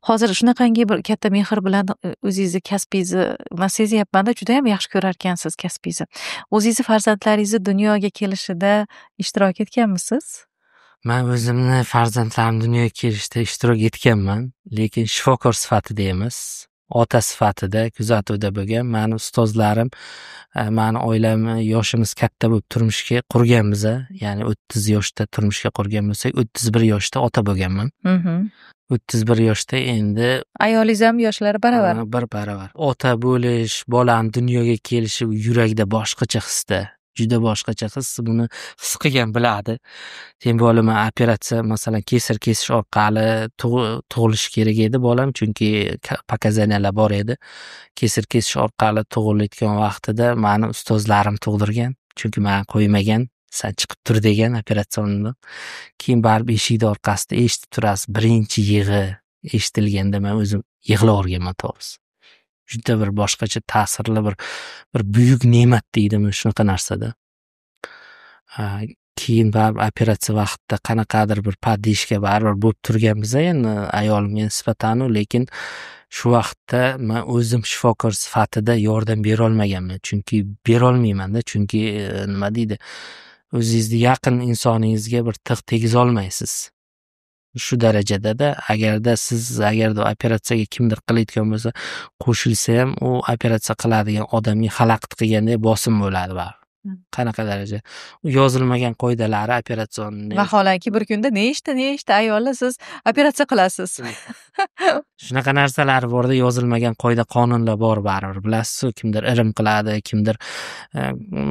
Hozir shunaqangi bir katta mehr bilan o'zingizni kasbingizni men sezyapman-da, juda ham yaxshi ko'rar ekansiz kasbingizni. O'zingizni farzandlaringizni dunyoga kelishida ishtirok etganmisiz? Men o'zimni farzandlarim dunyoga kelishda ishtirok etganman, lekin shifokor sifatida emas. Ota sifatida kuzatuvda bo'lgan. Meni ustozlarim, meni oilam yoshimiz katta bo'lib turmushga qurganmiz, ya'ni 30 yoshda turmushga qurgan bo'lsak, 31 yoshda ota bo'lganman. 31 yoshda endi ayolingiz ham yoshlari baravar. Bir baravar. Ota bo'lish, bolani dunyoga kelishi yurakda boshqacha hisda. Juda boshqacha his, buni his qilgan biladi. Sen bolama operatsiya, masalan, kesir kesish orqali tug'ilishi kerak edi bolam, chunki pokazaniyalar bor edi. Kesir kesish orqali tug'ilayotgan vaqtida meni ustozlarim tug'dirgan, chunki men qo'ymagan, sen chiqib tur degan operatsiyondan. Keyin barib eshikni orqasida eshitib turasiz, birinchi yig'i eshitilganda men o'zim yig'laverganman to'g'risi. Juda bir boshqacha ta'sirli bir buyuk ne'mat deydimi shunaqa narsada. Keyin baribir operatsiya vaqtida qanaqadir bir paddishga baribir bo'lib turganmiz endi ayolimga nisbatan, lekin shu vaqtda men o'zim shifokor sifatida yordam bera olmaganman, chunki bera olmayman-da, chunki nima deydi, o'zingizni yaqin insoningizga bir tig' tegizolmaysiz. Shu darajada agarda operatsiyaga kimdir qilayotgan bo'lsa, qo'shilsa ham u operatsiya qiladigan odamga xalaqit qilganday bosim bo'ladi baribir. Qanaqa daraja? U yozilmagan qoidalari operatsionni. Vaholanki bir kunda nechta ayolni siz operatsiya qilasiz. Shunaqa narsalar borda, yozilmagan qoida qonunlar bor baribir. Bilasiz-ku, kimdir irim qiladi, kimdir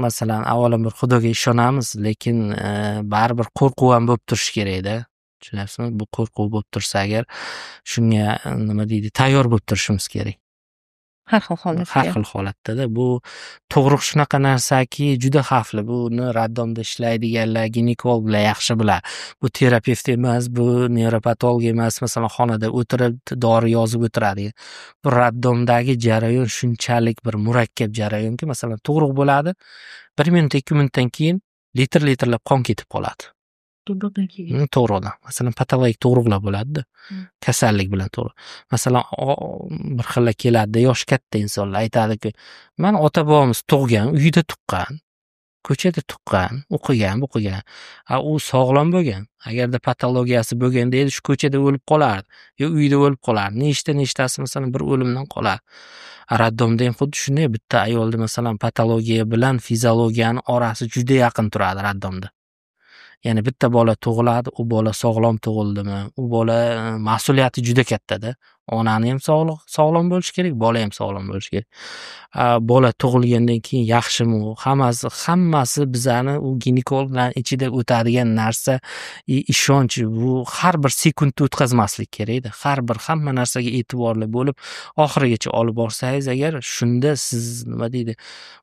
masalan, avvalambor Xudoga ishonamiz, lekin baribir qo'rquv ham bo'lib turish kerak-da. Tushunyapsizmi? Bu qo'rquv bo'lib tursa agar, shunga nima deydi, tayyor bo'lib turishimiz kerak. Har xil holatda. Har xil holatda-da. Bu tug'ruq shunaqa narsaki, juda xavfli. Buni raddomda ishlaydiganlar, ginekologlar yaxshi biladi. Bu terapevt emas, bu nevropatolog emas, masalan, xonada o'tirib dori yozib o'tiradi. Bu raddomdagi jarayon shunchalik bir murakkab jarayonki, masalan, tug'ruq bo'ladi. 1 minut, 2 minutdan keyin litrlab qon ketib qoladi. Tug'ruqdan. Masalan, patologik tug'ruqlar bo'ladi-da. Kasallik bilan tug'ruq. Masalan, bir xillar keladi, yoshi katta insonlar aytadiki, "Mani ota-bobomiz tug'gan, uyda tuqqan, ko'chada tuqqan, o'qigan. U sog'lom bo'lgan. Agarda patologiyasi bo'lganda edi, shu ko'chada o'lib qolardi, yo uyda o'lib qolardi. Nechtasi masalan bir o'limdan qoladi." Raddomda ham xuddi shunday, bitta ayolda masalan patologiya bilan fiziologiyani orasi juda yaqin turadi raddomda. Ya'ni bitta bola tug'iladi, u bola sog'lom tug'ildimi, u bola mas'uliyati juda katta-da. Onani ham sog'lom bo'lishi kerak, bola ham sog'lom bo'lishi kerak. Bola tug'ilgandan keyin yaxshimi, hammasi bizani u ginekologlar ichida o'tadigan narsa, ishonch, bu har bir sekundni o'tkazmaslik kerak-da. Hamma narsaga e'tiborli bo'lib, oxirigacha olib borsangiz agar, shunda siz nima deydi,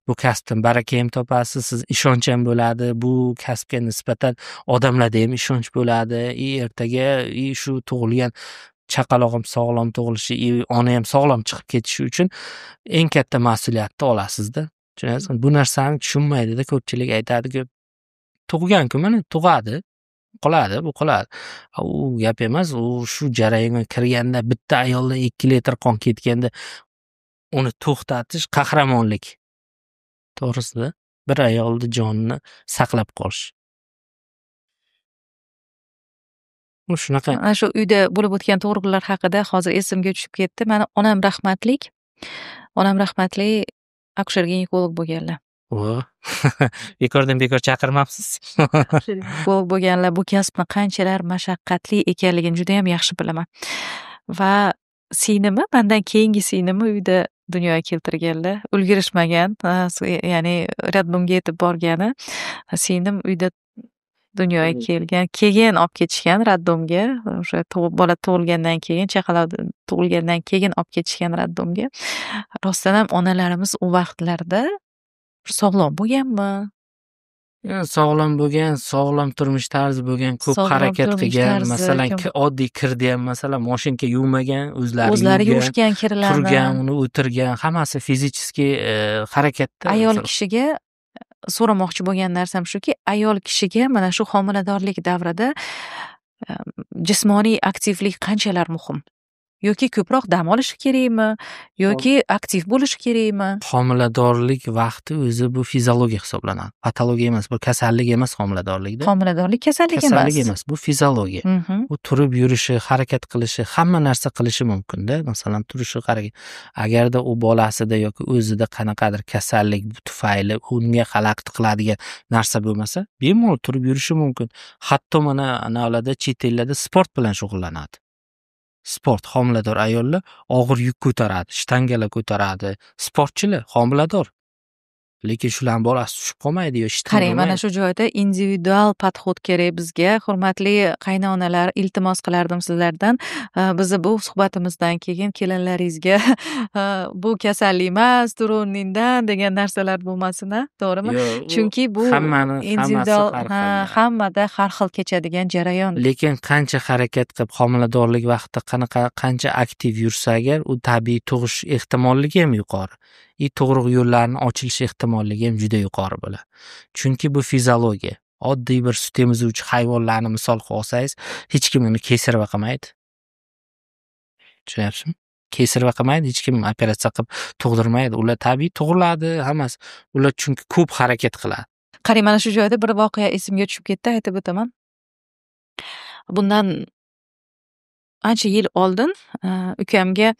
bu kasbdan baraka ham topasiz, siz ishonch ham bo'ladi, bu kasbga nisbatan odamlarda ham ishonch bo'ladi. Ertaga shu tug'ilgan chaqalog'im sog'lom tug'ilishi, ona ham sog'lom chiqib ketishi uchun eng katta mas'uliyatni olasizda. Tushunasizmi? Bu narsani tushunmaydi-da, ko'pchilik aytadiki, tug'gan-ku, mana tug'adi, qoladi, bu qoladi. U gap emas, u shu jarayonga kirganda, bitta ayoldan 2 litr qon ketganda uni to'xtatish qahramonlik. To'g'risida, bir ayolning jonini saqlab qolish. Bu shunaqa. Ana shu uyda bo'lib o'tgan tug'ruqlar haqida hozir esimga tushib ketdi. Mani onam rahmatli akusher ginekolog bo'lganlar. Bekordan bekor chaqirmabsiz. Ginekolog bo'lganlar, bu kasbni qanchalar mashaqqatli ekanligini juda ham yaxshi bilaman. Va mendan keyingi singlimi uyda dunyoga keltirganlar. Ulgurishmagan, ya'ni raddomga yetib borgani. Singlim uyda dunyoga kelgan, keyin olib ketishgan raddomga, o'sha bola tug'ilgandan keyin, chaqaloq tug'ilgandan keyin olib ketishgan raddomga. Rostdan ham onalarimiz u vaqtlarda sog'lom bo'lganmi? Sog'lom bo'lgan, sog'lom turmush tarzi bo'lgan, ko'p harakat qilgan, masalan, oddiy kirdi ham, masalan, mashinka yuvmagan, o'zlari yuvishgan kirlarni, turgan, uni o'tirgan, hammasi fiziskiy harakatda. Ayol kishiga so'ramoqchi bo'lgan narsam shuki, ayol kishiga mana shu homiladorlik davrida jismoniy aktivlik qanchalar muhim? Yoki ko'proq dam olishi kerakmi? Yoki aktiv bo'lishi kerakmi? Homiladorlik vaqti o'zi bu fiziologiya hisoblanadi. Patologiya emas, bu kasallik emas homiladorlikda. Homiladorlik kasallik emas. Kasallik emas, bu fiziologiya. U turib yurishi, harakat qilishi, hamma narsa qilishi mumkin-da. Masalan, turishi, harakat. Agarda u bolasida yoki o'zida qanaqadir kasallik tufayli unga xalaqit qiladigan narsa bo'lmasa, bemalol turib yurishi mumkin. Hatto mana analarda, chet ellarda sport bilan shug'ullanadi. Sport, homilador ayollar og'ir yuk ko'taradi, shtangalar ko'taradi. Sportchilar, homilador. Lekin shularning bolasi tushib qolmaydi yo shtan. Qarang, mana shu joyda individual podxod kerak bizga. Hurmatli qaynonalar, iltimos qilardim sizlardan. Bizni bu suhbatimizdan keyin kelinlaringizga bu kasallik emas, turuningdan degan narsalar bo'lmasin, to'g'rimi? Chunki bu individual, hammada har xil kechadigan jarayon. Lekin qancha harakat qilib homiladorlik vaqtida qancha aktiv yursa agar, u tabiiy tug'ish ehtimolligi ham yuqori. Tug'ruq yo'llarini ochilish ehtimolligi ham juda yuqori bo'ladi. Chunki bu fiziologiya. Oddiy bir sut emizuvchi hayvonlarni misol qilib olsangiz, hech kim uni kesirva qilmaydi. Tushunyapsizmi? Kesirva qilmaydi, hech kim operatsiya qilib tug'dirmaydi. Ular tabiiy tug'iladi, hammasi. Ular chunki ko'p harakat qiladi. qarang, mana shu joyda bir voqea esimga tushib ketdi, aytib o'taman. Bundan ancha yil oldin ukamga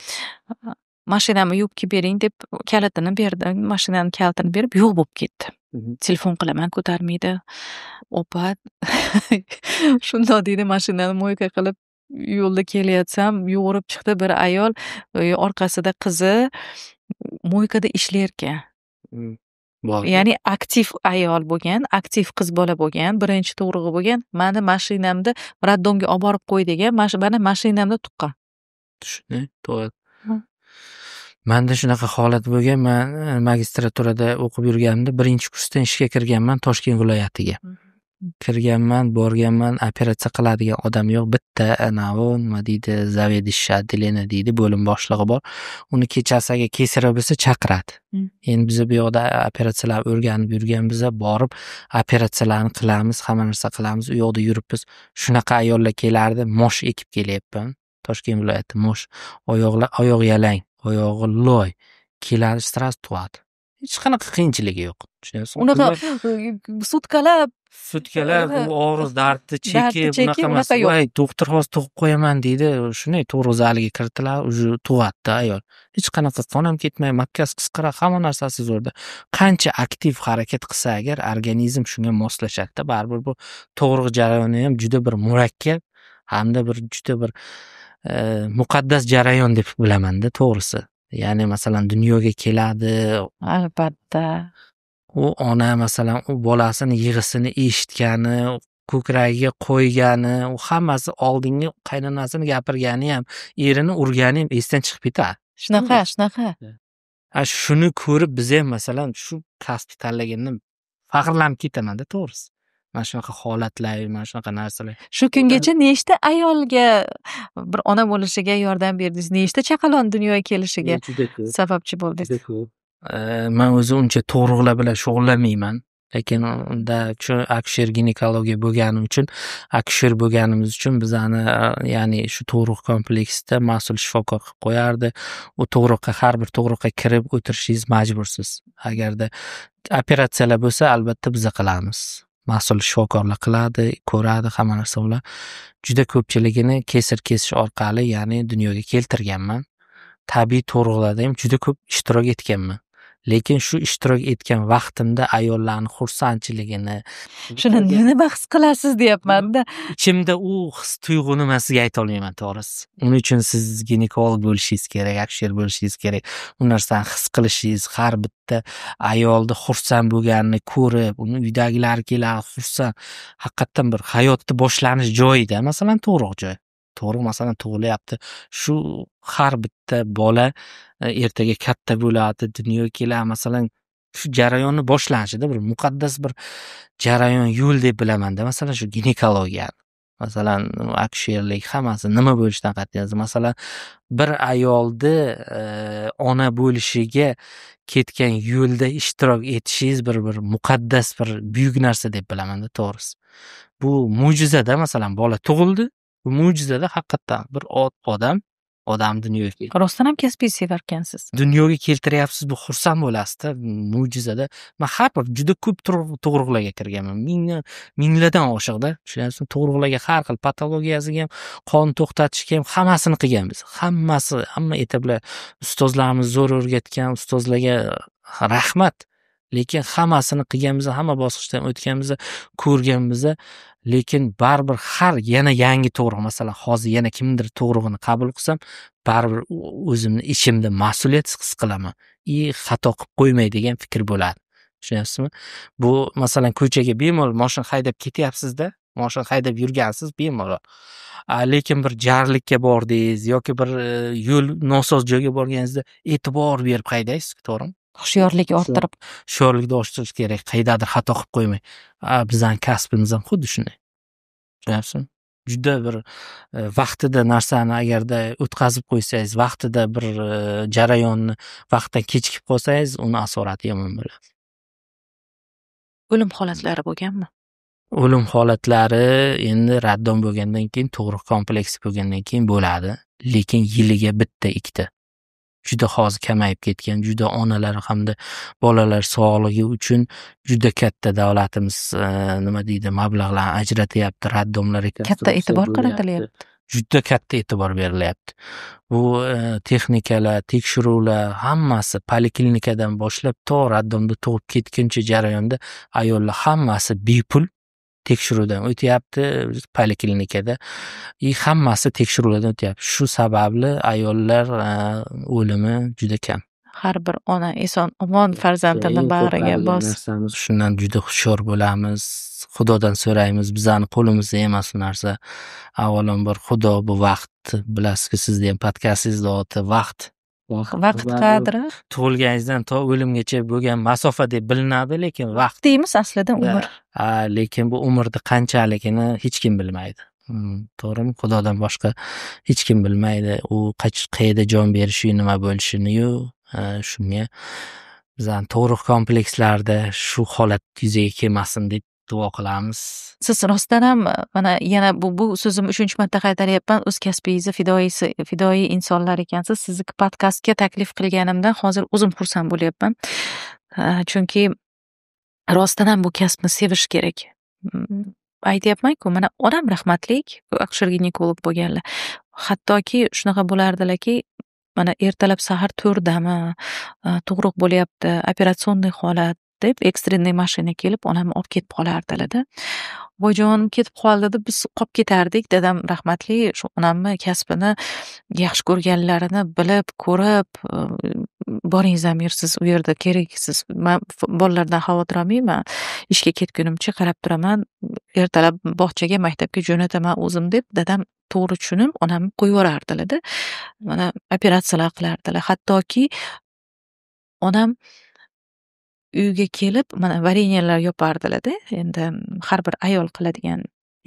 mashinamni yuvib bering deb kalitini berdim. Mashinani kalitini berib, yo'q bo'lib ketdi. Telefon qilaman, ko'tarmaydi. Opa, shundoq deydi, mashinani mo'yka qilib yo'lda kelayotsam, yugurib chiqdi bir ayol, orqasida qizi mo'ykada ishlarkan. Ya'ni aktiv ayol bo'lgan, aktiv qiz bola bo'lgan, birinchi tug'rug'i bo'lgan. Mani mashinamda raddomga olib borib qo'y degan, mana mashinamda tuqqan. Tushunay, to'g'ri. Menda shunaqa holat bo'lgan. Men magistraturada o'qib yurganimda birinchi kursdan ishga kirganman Toshkent viloyatiga. Kirganman, borganman, operatsiya qiladigan odam yo'q. Bitta nima deydi, zavedish отделение deydi, bo'lim boshlig'i bor. Uni kechasiga kesara bo'lsa chaqiradi. Endi biz bu yoqda operatsiyalar o'rganib yurgan, biza borib operatsiyalarni qilamiz, hamma narsa qilamiz. U yoqda yuribmiz. Shunaqa ayollar kelardi, mosh ekib kelyapman. Toshkent viloyati mosh, oyoq yalang, oyog'i loy, keladi, sras tug'adi. Hech qanaqa qiyinchiligi yo'q. Tushunyapsizmi? Unaqa sutkalab u og'riq dardni chekib, bunaqa emas. Voy, doktor hozir tug'ib qo'yaman deydi. Shunday tug'ruq zaliga kiritiladi, уже tug'adi ayol. Hech qanaqa qon ham ketmay, makkasi qisqara, hamma narsasi zo'rda. Qancha aktiv harakat qilsa agar organizm shunga moslashadi. Baribir bu tug'ruq jarayoni ham juda bir murakkab hamda bir juda bir muqaddas jarayon deb bilaman-da, to'g'risi. Ya'ni masalan dunyoga keladi, albatta. U ona masalan u bolasini yig'isini eshitgani, ko'kragiga qo'ygani, u hammasi oldingi qaynonasini gapirgani ham, erini urgani ham esdan chiqib ketadi. Shunaqa. Shuni ko'rib biz ham masalan shu kasbni tanlagandan faxrlanib ketaman-da, to'g'risi. Mana shunaqa holatlar, mana shunaqa narsalar. Shu kungacha nechta ayolga bir ona bo'lishiga yordam berdingiz? Nechta chaqalon dunyoga kelishiga sababchi bo'ldingiz? Men o'zi uncha tug'ruqlar bilan shug'ullanmayman. Lekin unda shu akusher ginekologiya bo'lganim uchun, akusher bo'lganimiz uchun bizani ya'ni shu tug'ruq kompleksida mas'ul shifokor qilib qo'yardi. U tug'ruqqa, har bir tug'ruqqa kirib o'tirishingiz majbursiz. Agarda operatsiyalar bo'lsa, albatta biz qilamiz. Mas'ul shifokorlar qiladi, ko'radi, hamma narsa bilan. Juda ko'pchiligini kesir kesish orqali, ya'ni dunyoga keltirganman. Tabiiy tug'ruqlarda ham juda ko'p ishtirok etganman. Lekin shu ishtirok etgan vaqtimda ayollarning xursandchiligini, shuni nima his qilasiz deyapman-da. Ichimda u his tuyg'uni men sizga ayta olmayman, to'g'risi. Uning uchun siz ginekolog bo'lishingiz kerak, akusher bo'lishingiz kerak. U narsani his qilishingiz, har bitta ayolni xursand bo'lganini ko'rib, uni uydagilari keladi, xursand. Haqiqatan bir hayotni boshlanish joyida, masalan, tug'ruq joyi. To'g'ri, masalan, tug'ilyapti. Shu har bitta bola ertaga katta bo'ladi, dunyoga keladi. Masalan, shu jarayonni boshlanishida bir muqaddas bir jarayon, yo'l deb bilaman-da. Masalan, shu ginekologiya, masalan, akusherlik, hammasi nima bo'lishidan qat'iy nazar. Masalan, bir ayolni ona bo'lishiga ketgan yo'lda ishtirok etishingiz bir muqaddas, bir buyuk narsa deb bilaman-da, to'g'risi. Bu mo'jizada, masalan, bola tug'ildi. Bu mo'jizada haqiqatan bir odam dunyoga keldi. Rostdan ham kasbingizni sevarkansiz. Dunyoga keltiryapsiz, bu xursand bo'lasiz-da, mo'jizada. Men har bir juda ko'p tug'ruqlarga kirganman. Minglardan oshiqda. Tushunyapsizmi? Tug'ruqlarga har xil patologiyasiga ham, qon to'xtatishga ham hammasini qilganmiz. Hamma etablar ustozlarimiz zo'r o'rgatgan, ustozlarga rahmat. Lekin hammasini qilganmiz, hamma bosqichdan o'tganmiz, ko'rganmiz. Lekin baribir har yana yangi tug'ruq, masalan, hozir yana kimdir tug'rug'ini qabul qilsam, baribir o'zimni ichimda mas'uliyat his qilaman. Xato qilib qo'ymay degan fikr bo'ladi. Tushunyapsizmi? Bu masalan ko'chaga bemalol mashina haydab ketyapsiz-da, mashina haydab yurgansiz bemalol. Lekin bir jarlikka bordingiz yoki bir yo'l nosoz joyga borganingizda e'tibor berib haydaysiz, to'g'rimi? Hushyorlik orttirib. Hushyorlikni oshirish kerak, qaydadir xato qilib qo'ymay. Bizning kasbimiz ham xuddi shunday. Tushunyapsizmi? Juda bir vaqtida narsani agarda o'tkazib qo'ysangiz, vaqtida bir jarayonni vaqtdan kechikib qolsangiz, uni asorati yomon bo'ladi. O'lim holatlari bo'lganmi? O'lim holatlari endi raddom bo'lgandan keyin, tug'ruq kompleksi bo'lgandan keyin bo'ladi, lekin yiliga bitta, ikkita. juda hozir kamayib ketgan, juda onalar hamda bolalar sog'ligi uchun juda katta davlatimiz nima deydi, mablag'larni ajratyapti, raddomlarga Katta e'tibor qaratilyapti. Juda katta e'tibor berilyapti. Bu texnikalar, tekshiruvlar hammasi poliklinikadan boshlab to raddomda tug'ib ketguncha jarayonda ayollar hammasi bepul tekshiruvdan o'tyapti poliklinikada. Hammasi tekshiruvlardan o'tyapti. Shu sababli ayollar o'limi juda kam. Har bir ona eson omon farzandini bag'riga bosib. Shundan juda hushyor bo'lamiz. Xudodan so'raymiz, bizani qo'limizda emas bu narsa. Avvalambor Xudo bu vaqt, bilasizki, sizda ham podkastingizda o'ti vaqt qadri tug'ilganingizdan to o'limgacha bo'lgan masofa deb bilinadi, lekin vaqt deymiz aslida umr. Lekin bu umrni qanchaligini hech kim bilmaydi. To'g'rimi? Xudodan boshqa hech kim bilmaydi. U qayerda jon berishi, nima bo'lishini-yu, shunga bizani tug'ruq komplekslarida shu holat yuzaga kelmasin deb duo qilamiz. Siz rostdan ham mana yana bu so'zimni 3-chi marta qaytaryapman. O'z kasbingizni fidoyi insonlar ekansiz. Sizni podkastga taklif qilganimdan hozir o'zim xursand bo'lyapman. Chunki rostdan ham bu kasbni sevish kerak. Aytyapman-ku, mana onam rahmatlik, akushер ginekolog bo'lganlar. Hattoki shunaqa bo'lardilarki, mana ertalab sahar 4dami tug'ruq bo'lyapti, operatsionniy holat deb ekstrenniy mashina kelib onamni olib ketib qolardilar-da. Voyjonim ketib qoldi deb biz qolib ketardik. Dadam rahmatli shu onamni kasbini yaxshi ko'rganlarini bilib, ko'rib, boringiz ham yursiz, u yerda keraksiz. Men bolalardan xavotir olmayman. Ishga ketgunimcha qarab turaman. Ertalab bog'chaga, maktabga jo'nataman o'zim deb dadam to'g'ri tushunib onamni qo'yib yuborardilar-da. Mana operatsiyalar qilardilar. Hattoki onam uyga kelib mana varenyalar yopardilar-da. Endi har bir ayol qiladigan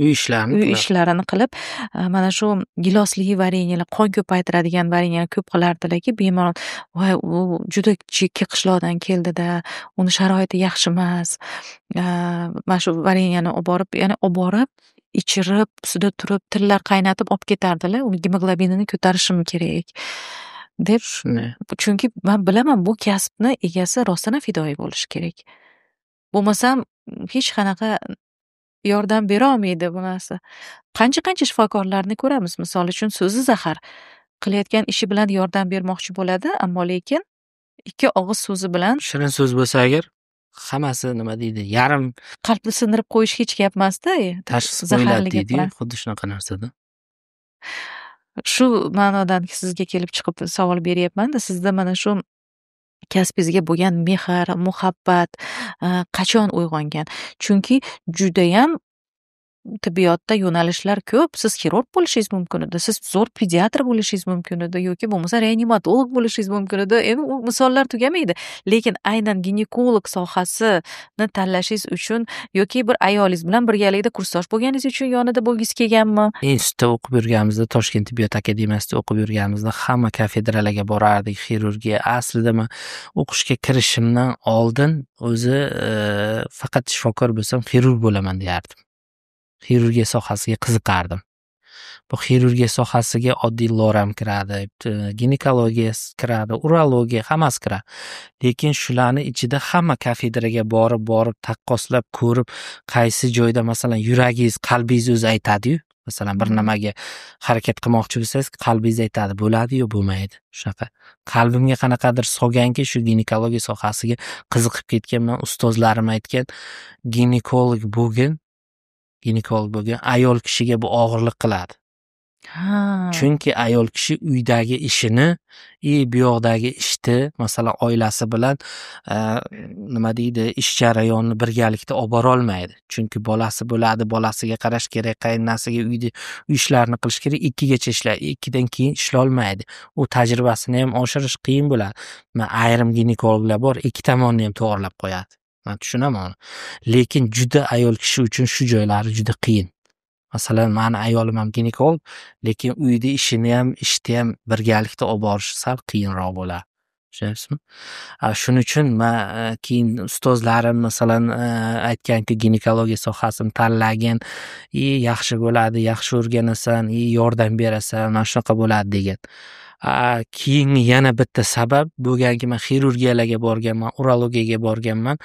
uy ishlarini qilib, mana shu gilosli varenyalar, qon ko'paytiradigan varenyalar ko'p qilardilarki, bemalol voy u juda chekka qishloqdan keldi-da, uni sharoiti yaxshi emas. Mana shu varenyani olib borib, ichirib, ustida turib, tillar qaynatib olib ketardilar. Uni gemoglobinini ko'tarishim kerak deb. Chunki men bilaman bu kasbni egasi rostdan fidoyi bo'lishi kerak. Bo'lmasam hech qanaqa yordam bera olmaydi bu narsa. Qancha shifokorlarni ko'ramiz, misol uchun so'zi zahar qilayotgan ishi bilan yordam bermoqchi bo'ladi, ammo lekin ikki og'iz so'zi bilan shirin so'z bo'lsa agar hammasi nima deydi, yarim qalbni sindirib qo'yish hech gap emas-da. tashxis qo'yiladi deydi-yu, xuddi shunaqa narsada. Shu ma'nodan sizga kelib chiqib savol beryapman-da, sizda mana shu kasbingizga bo'lgan mehr, muhabbat qachon uyg'ongan? Chunki judayam tibbiyotda yo'nalishlar ko'p. Siz xirurg bo'lishingiz mumkin edi, siz zo'r pediatr bo'lishingiz mumkin edi yoki bo'lmasa reanimatolog bo'lishingiz mumkin edi. Endi u misollar tugamaydi. Lekin aynan ginekolog sohasini tanlashingiz uchun yoki bir ayolingiz bilan birgalikda kursdosh bo'lganingiz uchun yonida bo'lgisi kelganmi? Institutda o'qib yurganimizda, Toshkent tibbiyot akademiyasida o'qib yurganimizda hamma kafedralarga borardik, xirurgiya. Aslida men o'qishga kirishimdan oldin o'zi faqat shifokor bo'lsam, xirurg bo'laman deyardim. Xirurgiya sohasiga qiziqardim. Bu xirurgiya sohasiga oddiy loram kiradi, ginekologiya kiradi, urologiya, hammasi kiradi. Lekin shularning ichida hamma kafedraga borib taqqoslab ko'rib, qaysi joyda masalan yuragingiz, qalbingiz o'zi aytadi-yu. Masalan, bir nimaga harakat qilmoqchi bo'lsangiz, qalbingiz aytadi, bo'ladi-yu, bo'lmaydi. Shunaqa. Qalbimga qanaqadir solganki, shu ginekologiya sohasiga qiziqib ketganman. Ustozlarim aytgan, ginekolog bo'lgan ayol kishiga bu og'irlik qiladi. Chunki ayol kishi uydagi ishini, bu yoqdagi ishni, masalan, oilasi bilan nima deydi, ish jarayonini birgalikda olib bora olmaydi. Chunki bolasi bo'ladi, bolasiga qarash kerak, qaynonasiga uy ishlarini qilish kerak, 2gacha ishlaydi, 2dan keyin ishlay olmaydi. U tajribasini ham oshirish qiyin bo'ladi. Men ayrim ginekologlar bor, 2 tomonni ham to'g'rilab qo'yadi. Men tushunaman. Lekin juda ayol kishi uchun shu joylari juda qiyin. Masalan, meni ayolim ham ginekolog, lekin uyda ishni ham birgalikda olib borish sal qiyinroq bo'ladi. Tushunyapsizmi? Shuning uchun men keyin ustozlarim masalan aytganki, ginekologiya sohasini tanlagin, yaxshi bo'ladi, yaxshi o'rganasan, yordam berasan, mana shunaqa bo'ladi degan. Keyingi yana bitta sabab bo'lganki, men xirurgiyalarga borganman, urologiyaga borganman.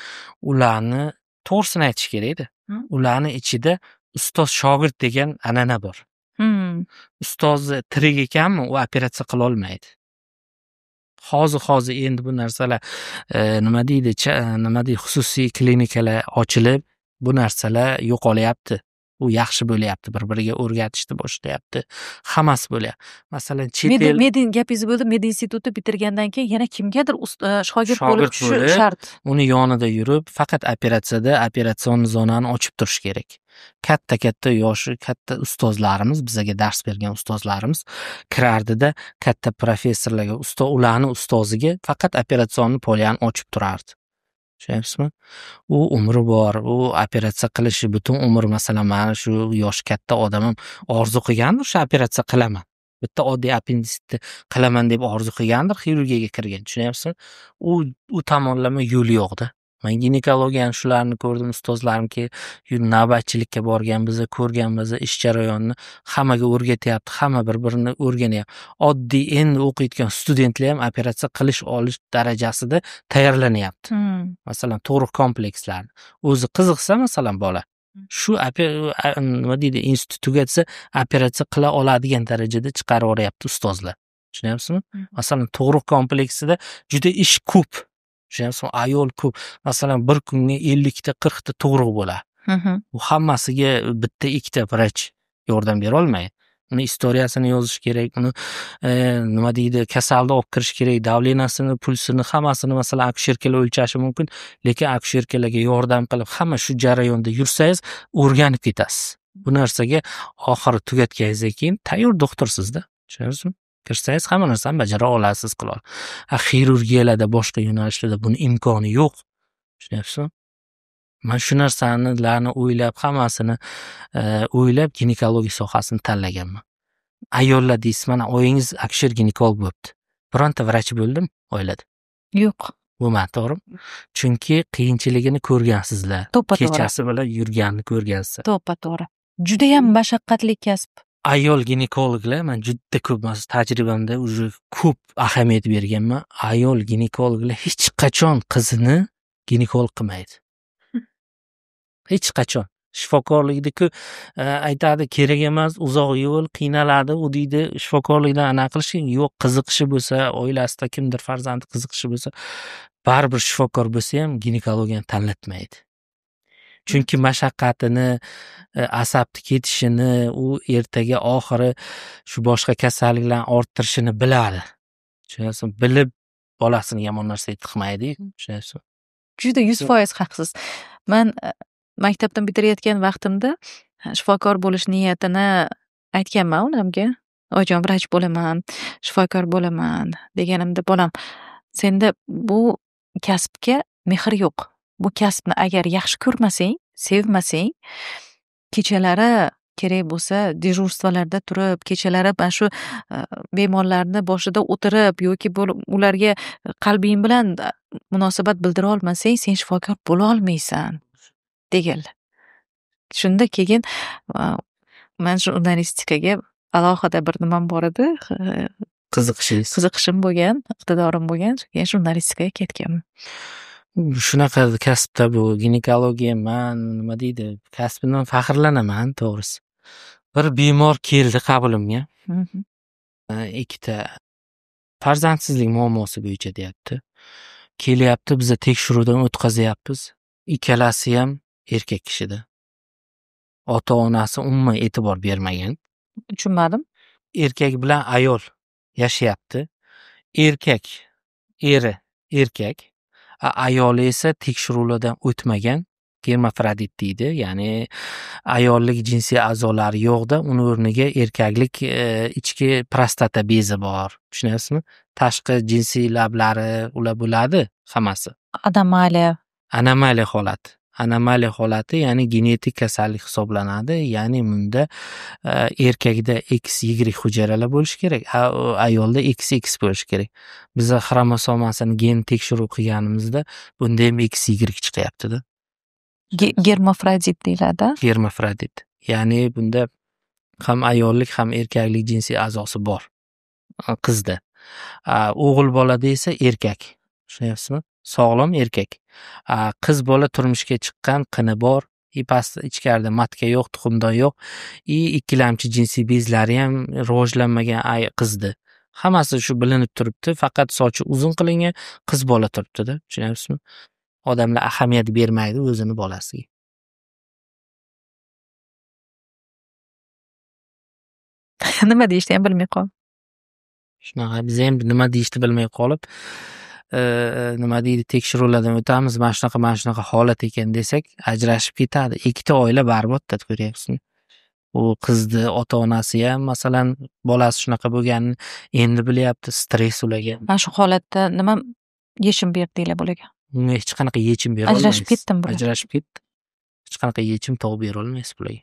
Ularni to'g'risini aytish kerak-da. Ularni ichida ustoz shogird degan an'ana bor. Ustoz tirik ekanmi, u operatsiya qila olmaydi. Hozir endi bu narsalar nima deydi, xususiy klinikalar ochilib, bu narsalar yo'qolyapti. U yaxshi bo'lyapti, bir-biriga o'rgatishni boshlayapti. Hammasi bo'lyapti. Masalan, chet el gapingiz bo'ldi, med instituti bitirgandan keyin yana kimgadir shogird bo'lib tushish shart. Uni yonida yurib, faqat operatsiyada operatsion zonani ochib turish kerak. Katta yoshi katta ustozlarimiz, bizga dars bergan ustozlarimiz kirardida, katta professorlarga, ularni ustoziga faqat operatsionni polyani ochib turardi. Tushunyapsizmi? U umri bor, u operatsiya qilishi butun umr, masalan, mana shu yoshi katta odamim orzu qilgandir, shu operatsiya qilaman. Bitta oddiy appendisitni qilaman deb orzu qilgandir, xirurgiyaga kirgan. Tushunyapsizmi? U tomonlama yo'l yo'q-da. Men ginekologiyani shularni ko'rdim, ustozlarimki, navbatchilikka borgan, biza ko'rganmiz, ish jarayonini hammaga o'rgatyapti, hamma bir-birini o'rganyapti. Oddiy endi o'qiyotgan studentlar ham operatsiya olish darajasida tayyorlanyapti. Masalan, tug'ruq komplekslarni o'zi qiziqsa, masalan, bola shu nima deydi, institut tugatsa operatsiya qila oladigan darajada chiqarib yuboryapti ustozlar. Tushunyapsizmi? Masalan, tug'ruq kompleksida juda ish ko'p. Tushunyapsizmi? Ayol ko'p. Masalan, bir kunga 50 ta 40 ta tug'ruq bo'ladi. Bu hammasiga bitta ikkita vrach yordam bera olmaydi. Uni istoriyasini yozish kerak, uni nima deydi, kasalni olib kirish kerak, davleniyasini, pulsini, hammasini masalan akusherkalar o'lchashi mumkin, lekin akusherkalarga yordam qilib, hamma shu jarayonda yursangiz, o'rganib ketasiz. Bu narsaga oxiri tugatganingizdan keyin tayyor doktorsizda. Tushunyapsizmi? Kirsangiz hamma narsani bajara olasiz, qila olasiz. Xirurgiyalarda, boshqa yo'nalishlarda buni imkoni yo'q. Tushunyapsizmi? Men shu narsalarni o'ylab, hammasini o'ylab ginekologiya sohasini tanlaganman. Ayollar deysiz, mana oyingiz akusher ginekolog bo'libdi. Bironta vrach bo'ldimi oilada? Yo'q. Bo'lmadi, to'g'rimi? Chunki qiyinchiligini ko'rgansizlar. Kechasi bilan yurganini ko'rgansizlar. To'g'ri. Juda ham mashaqqatli kasb. Ayol ginekologlar, men juda ko'p tajribamda уже ko'p ahamiyat berganman. Ayol ginekologlar hech qachon qizini ginekolog qilmaydi. Hech qachon. Shifokorlikda-ku aytadi, kerak emas, uzoq yo'l, qiynaladi, u deydi, shifokorlikdan ana qilish, yo'q, qiziqishi bo'lsa, oilasida kimdir farzandi qiziqishi bo'lsa, baribir shifokor bo'lsa ham ginekologiyani tanlatmaydi. Chunki mashaqqatini, asabni ketishini, u ertaga oxiri shu boshqa kasalliklarni orttirishini biladi. Tushunasizmi? Bilib bolasini yomon narsaga tiqmaydi. Tushunasizmi? Juda 100% haqsiz. Men maktabdan bitirayotgan vaqtimda shifokor bo'lish niyatini aytganman onamga. Oyijon, vrach bo'laman, shifokor bo'laman deganimda, bolam, senda bu kasbga mehr yo'q. Bu kasbni agar yaxshi ko'rmasang, sevmasang, kechalari kerak bo'lsa dejurstvalarda turib, kechalari mana shu bemorlarni boshida o'tirib yoki ularga qalbing bilan munosabat bildira olmasang, sen shifokor bo'la olmaysan deganlar. Shunda keyin men jurnalistikaga alohida bir nimam bor edi, qiziqishim bo'lgan, iqtidorim bo'lgan, keyin jurnalistikaga ketganman. Shunaqa kasbda bu ginekologiya, men nima deydi, kasbimdan faxrlanaman, to'g'risi. Bir bemor keldi qabulimga. Ikkita farzandsizlik muammosi bo'yicha deyapti. Kelyapti, biza tekshiruvdan o'tkazyapmiz. Ikkalasi ham erkak kishida. Ota-onasi umuman e'tibor bermagan. Tushunmadim. Erkak bilan ayol yashayapti. Eri erkak, ayoli esa tekshiruvlardan o'tmagan, germafrodit deydi, ya'ni ayollik jinsiy a'zolari yo'qda, uni o'rniga erkaklik ichki prostata bezi bor. Tushunyapsizmi? Tashqi jinsiy lablari ular bo'ladi, hammasi. Anomaliya holati, ya'ni genetik kasallik hisoblanadi. Ya'ni bunda erkakda XY hujayralar bo'lishi kerak, ayolda XX bo'lishi kerak. Biz xromosomasini gen tekshiruv qilganimizda bunda ham XY chiqyapti-da. Germafrodit deyiladi. Germafrodit. Ya'ni bunda ham ayollik ham erkaklik jinsiy a'zosi bor. qizda. O'g'il bolada esa erkak. Tushunyapsizmi? Sog'lom erkak. Qiz bola turmushga chiqqan, qini bor, pastda ichkarida matka yo'q, tuxumdon yo'q, ikkilamchi jinsiy bezlari ham rivojlanmagan qizdi. Hammasi shu bilinib turibdi, faqat sochi uzun qilingan qiz bola turibdi-da, tushunyapsizmi? Odamlar ahamiyat bermaydi o'zini bolasiga. Nima deyishni ham bilmay qoldim. Shunaqa biz ham nima deyishni bilmay qolib, nima deydi, tekshiruvlardan o'tamiz, mana shunaqa holat ekan desak, ajrashib ketadi. Ikkita oila barbodda, ko'ryapsizmi? U qizni ota-onasi ham masalan bolasi shunaqa bo'lganini endi bilyapti, stress ularga. Mana shu holatda nima yechim berdinglar bularga? Unga hech qanaqa yechim bera olmaysiz. Ajrashib ketdim bular. Ajrashib ketdi. Hech qanaqa yechim topib bera olmaysiz bularga.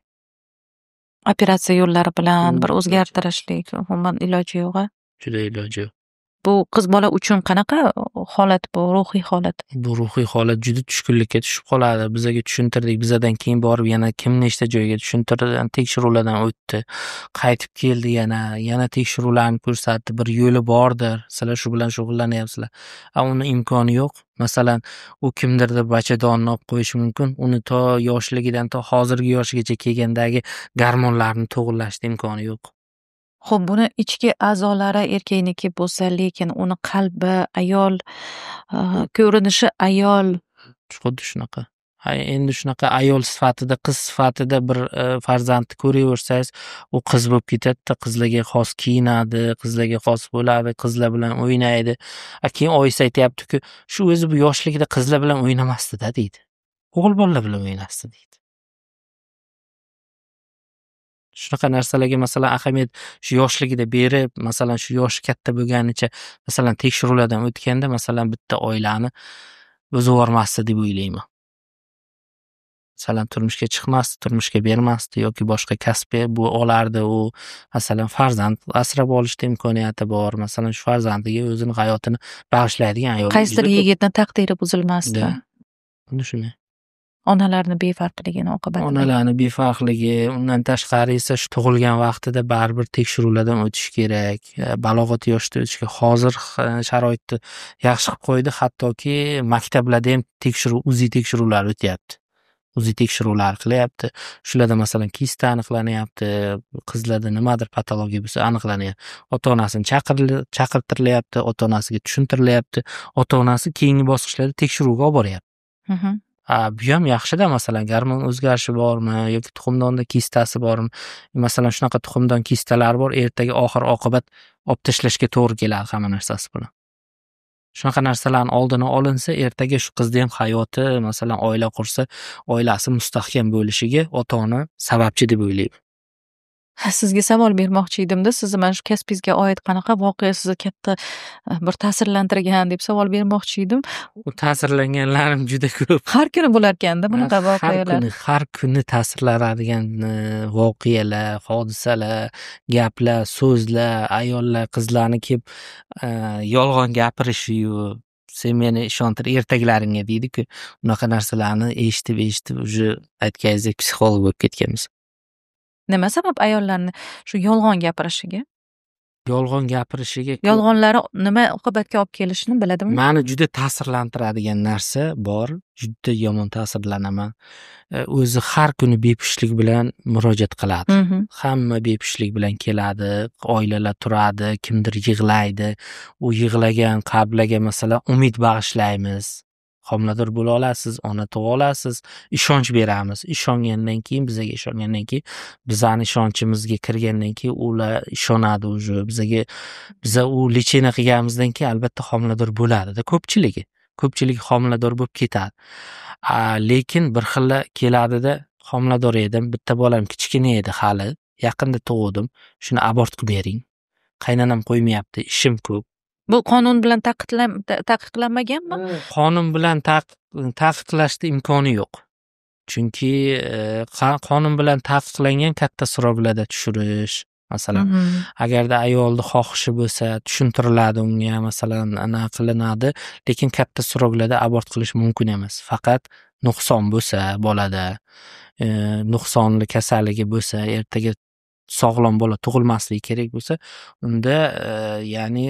Operatsiya yo'llari bilan bir o'zgartirishlik, umuman iloji yo'q-a? Juda iloji yo'q. Bu qiz bola uchun qanaqa holat bu, ruhiy holat? Bu ruhiy holat juda tushkunlikka tushib qoladi. Bizga tushuntirdik, bizadan keyin borib yana kim nechta joyga tushuntirdi, tekshiruvlardan o'tdi. Qaytib keldi yana tekshiruvlarni ko'rsatdi. Bir yo'li bordir. Sizlar shu bilan shug'ullanyapsizlar. Uni imkoni yo'q. Masalan, u kimdirdir bachadonni olib qo'yishi mumkin. Uni to yoshligidan to hozirgi yoshigacha kelgandagi gormonlarni to'g'irlashning imkoni yo'q. Xo'p, buni ichki a'zolari erkakniki bo'lsa, lekin uni qalbi ayol, ko'rinishi ayol. Xuddi shunaqa. Endi shunaqa ayol sifatida, qiz sifatida bir farzandni ko'raversangiz, u qiz bo'lib ketadi, qizlarga xos kiyinadi, qizlarga xos bo'ladi, qizlar bilan o'ynaydi. Keyin oyisi aytayapti-ku, shu o'zi bu yoshligida qizlar bilan o'ynamasdi-da deydi. O'g'il bolalar bilan o'ynasdi deydi. Shunaqa narsalarga masalan ahamiyat shu yoshligida berib, masalan shu yoshi katta bo'lganicha, masalan tekshiruvlardan o'tganda, masalan bitta oilani buzib yubormasdi deb o'ylayman. Masalan turmushga chiqmasdi, turmushga bermasdi yoki boshqa kasbga bu olardi, u masalan farzand asrab olishda imkoniyati bor, masalan shu farzandiga o'zini hayotini bag'ishlaydigan ayol. Qaysidir yigitning taqdiri buzilmasdi. Buni shunday. Onalarni befarqligini oqibatida. Onalarni befarqligi, undan tashqari esa shu tug'ilgan vaqtida baribir tekshiruvlardan o'tish kerak. Balog'at yoshida o'tishga hozir sharoitni yaxshi qilib qo'ydi, hattoki maktablarda ham UZI tekshiruvlari o'tyapti. UZI tekshiruvlar qilyapti. Shularda masalan kista aniqlanyapti, qizlarda nimadir patologiya bo'lsa aniqlanyapti. Ota-onasini chaqirtirilyapti, ota-onasiga tushuntirilyapti, ota-onasi keyingi bosqichlarda tekshiruvga olib boryapti. Bu ham yaxshida, masalan gormon o'zgarishi bormi yoki tuxumdonda kistasi bormi? Masalan shunaqa tuxumdon kistalari bor, ertaga oxir oqibat olib tashlashga to'g'ri keladi hamma narsasi bilan. Shunaqa narsalarning oldini olinsa, ertaga shu qizni ham hayoti, masalan oila qursa, oilasi mustahkam bo'lishiga ota-ona sababchi deb o'ylayman. Sizga savol bermoqchi edimda, sizni mana shu kasbingizga oid qanaqa voqea sizni katta bir ta'sirlantirgan deb savol bermoqchi edim. Ta'sirlanganlarim juda ko'p. Har kuni bo'lar ekanda bunaqa voqealar. Har kuni ta'sirlanadigan voqealar, hodisalar, gaplar, so'zlar, ayollar, qizlarni kelib yolg'on gapirishi-yu, sen meni ishontir ertaklaringga deydi-ku. Unaqa narsalarni eshitib уже aytganingizdek psixolog bo'lib ketganmiz. Nima sabab ayollarni shu yolg'on gapirishiga? Yolg'onlari nima oqibatga olib kelishini biladimi? Meni juda ta'sirlantiradigan narsa bor, juda yomon ta'sirlanaman. O'zi har kuni bepushtlik bilan murojaat qiladi. Hamma bepushtlik bilan keladi, oilalar turadi, kimdir yig'laydi. U yig'lagan qalblarga masalan umid bag'ishlaymiz. Homilador bo'la olasiz, ona tug'a olasiz, ishonch beramiz. Ishongandan keyin, bizaga ishongandan keyin, bizani ishonchimizga kirgandan keyin ular ishonadi уже bizaga. Biza u lechena qilganimizdan keyin albatta homilador bo'ladi-da ko'pchilik homilador bo'lib ketadi. Lekin bir xilla keladida, homilador edim, bitta bolam kichkina edi hali, yaqinda tug'dim, shuni abort qilib bering. Qaynonam qo'ymayapti, ishim ko'p. Bu qonun bilan taqiqlanmaganmi? Qonun bilan taqiqlashda imkoni yo'q. Chunki qonun bilan taqiqlangan katta so'rovlarda tushirish, masalan, agarda ayolning xohishi bo'lsa, tushuntiriladi unga, masalan, ana qilinadi, lekin katta so'rovlarda abort qilish mumkin emas. Faqat nuqson bo'lsa bolada, nuqsonli kasalligi bo'lsa, ertaga sog'lom bola tug'ilmasligi kerak bo'lsa, unda ya'ni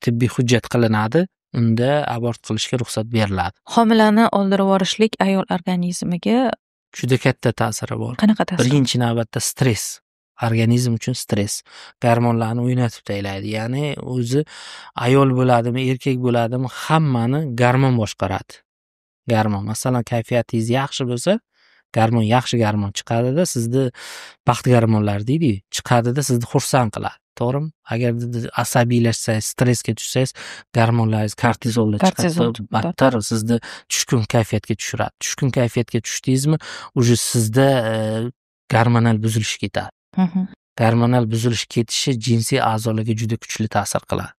tibbiy hujjat qilinadi, unda abort qilishga ruxsat beriladi. Homilani oldirib yuborishlik ayol organizmiga Juda katta ta'siri bor. qanaqa ta'sir? Birinchi navbatda stress. Organizm uchun stress. Gormonlarni o'ynatib tashlaydi. Ya'ni o'zi ayol bo'ladimi, erkak bo'ladimi, hammani gormon boshqaradi. Gormon. Masalan, kayfiyatingiz yaxshi bo'lsa, yaxshi gormon chiqadida, sizni baxt gormonlari deydi, chiqadida sizni xursand qiladi. To'g'rimi? Agar asabiylashsangiz, stressga tushsangiz, gormonlaringiz kortizolga chiqadi, battar sizni tushkun kayfiyatga tushiradi. Tushkun kayfiyatga tushdingizmi, uje sizda gormonal buzilish ketadi. Gormonal buzilish ketishi jinsiy a'zolarga juda kuchli ta'sir qiladi.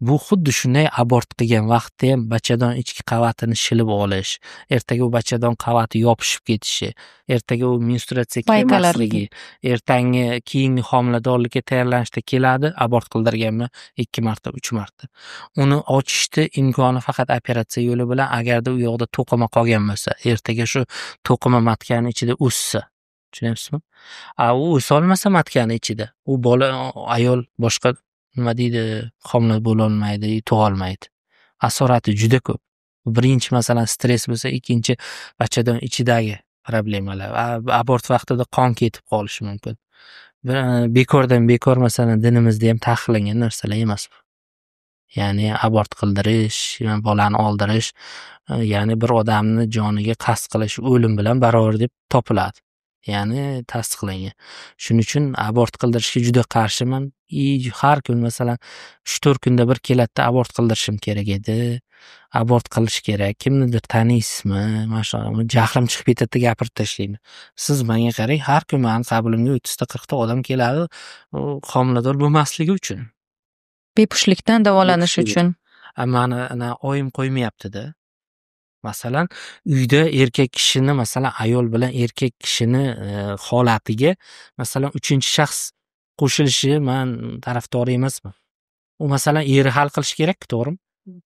Bu xuddi shunday abort qilgan vaqtda ham bachadon ichki qavatini shilib olish, ertaga u bachadon qavati yopishib ketishi, ertaga u menstruatsiya kelmasligi, ertangi keyingi homiladorlikka tayyorlanishda keladi, abort qildirganmi 2 marta, 3 marta. Uni ochishni imkoni faqat operatsiya yo'li bilan, agarda u yoqda to'qima qolgan bo'lsa, ertaga shu to'qima matkani ichida o'ssa. Tushunyapsizmi? U o'solmasa matkani ichida, u bola ayol boshqa nima deydi, homila bo'la olmaydi, tug'a olmaydi. Asorati juda ko'p. Birinchi masalan stress bo'lsa, ikkinchi bachadon ichidagi problemalar. Abort vaqtida qon ketib qolishi mumkin. Bekordan bekor masalan dinimizda ham taqiqlangan narsalar emas bu. Ya'ni abort qildirish, bolani oldirish, ya'ni bir odamni joniga qasd qilish o'lim bilan barobar deb topiladi. Ya'ni tasdiqlangan. Shuning uchun abort qildirishga juda qarshiman. Har kun masalan 3-4 kunda bir keladi, abort qildirishim kerak edi. Abort qilish kerak. Kimnidir taniysizmi? Mashallah, jahlim chiqib ketadi, gapirib tashlayman. Siz menga qarang, har kun meni qabulimga 30 ta 40 ta odam keladi, homilador bo'lmasligi uchun. Bepushtlikdan davolanish uchun. Mani oyim qo'ymayapti-da. Masalan, uyda erkak kishini, masalan, ayol bilan erkak kishini holatiga, masalan, 3-shaxs qo'shilishi men tarafdori emasman. U masalan, eri hal qilish kerak, to'g'rimi?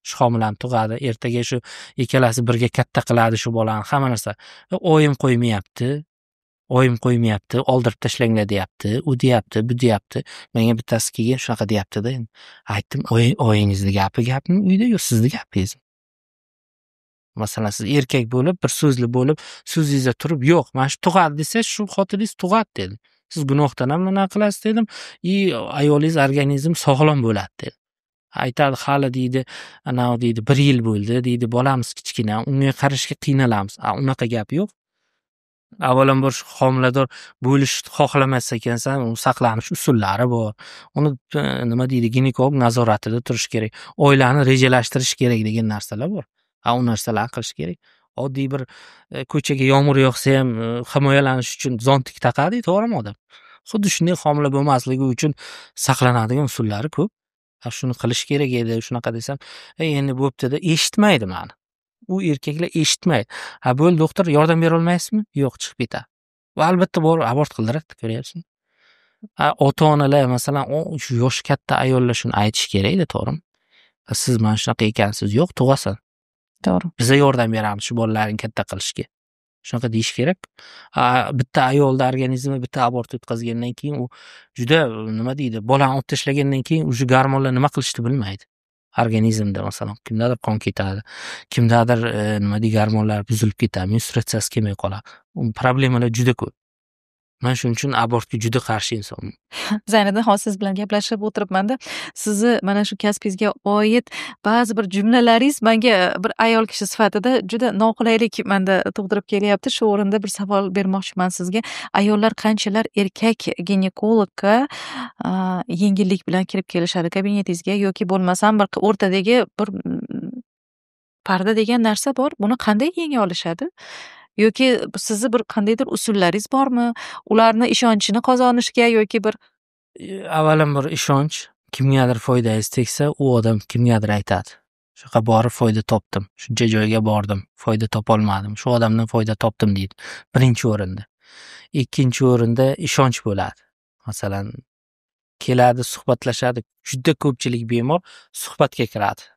Shu homilani tug'adi, ertaga shu ikkalasi birga katta qiladi shu bolani, hamma narsa. Oyim qo'ymayapti, oldirib tashlanglar deyapti, u deyapti, bu deyapti. Menga bittasi kelgan shunaqa deyapti-da. Aytdim, oyingizni gapmi uyda, yo sizni gapingizmi? Masalan, siz erkak bo'lib, bir so'zli bo'lib, so'zingizda turib, yo'q, mana shu tug'adi desangiz, shu xotiningiz tug'adi dedi. Siz gunohdan ham nima qilasiz dedim. Ayolingiz organizm sog'lom bo'ladi dedi. Aytadi, hali deydi, deydi, 1 yil bo'ldi, deydi, bolamiz kichkina, unga qarashga qiynalamiz. Unaqa gap yo'q. Avvalambor shu homilador bo'lish xohlamas ekansan, uni saqlanish usullari bor. Uni nima deydi, ginekolog nazoratida turish kerak. Oilani rejalashtirish kerak degan narsalar bor. U narsalarni qilish kerak. Oddiy bir ko'chaga yomg'ir yog'sa ham himoyalanish uchun zontik taqadi, to'g'rimi odam? Xuddi shunday homila bo'lmasligi uchun saqlanadigan usullari ko'p. Shuni qilish kerak edi, shunaqa desam, endi bo'pti-da, eshitmaydi meni. U erkaklar eshitmaydi. Bo'l doktor, yordam bera olmaysizmi? Yo'q, chiqib ketadi. Va albatta bor abort qildiradi, ko'ryapsizmi? Ota-onalar masalan, shu yosh katta ayollar shuni aytish kerak-da, to'g'rimi? Siz mana shunaqa ekansiz, yo'q, tug'asan. To'g'ri. Biza yordam beramiz shu bolalarni katta qilishga. Shunaqa deyish kerak. Bitta ayolning organizmi bitta abort o'tkazgandan keyin u juda nima deydi, bolani olib tashlagandan keyin o'sha gormonlar nima qilishni bilmaydi. Organizmda masalan kimdadir qon ketadi, kimdadir nima deydi, gormonlar buzilib ketadi, menstruatsiyasi kelmay qoladi. Problemalar juda ko'p. Men shuning uchun abortga juda qarshi insonman. Zayniddin, hozir siz bilan gaplashib o'tiribmanda, sizni mana shu kasbingizga oid ba'zi bir jumlalaringiz menga bir ayol kishi sifatida juda noqulaylik menda tug'dirib kelyapti. Shu o'rinda bir savol bermoqchiman sizga. Ayollar qanchalar erkak ginekologga yengillik bilan kirib kelishadi kabinetingizga, yoki bo'lmasam bir o'rtadagi bir parda degan narsa bor. Buni qanday yenga olishadi? Yoki sizni bir qandaydir usullaringiz bormi? Ularni ishonchini qozonishga yoki bir avvalambor ishonch, kimgadir foydangiz tegsa, u odam kimgadir aytadi. Shunaqa borib foyda topdim, shuncha joyga bordim, foyda topolmadim, shu odamdan foyda topdim deydi. Birinchi o'rinda. Ikkinchi o'rinda ishonch bo'ladi. Masalan, keladi, suhbatlashadi. Juda ko'pchilik bemor suhbatga kiradi.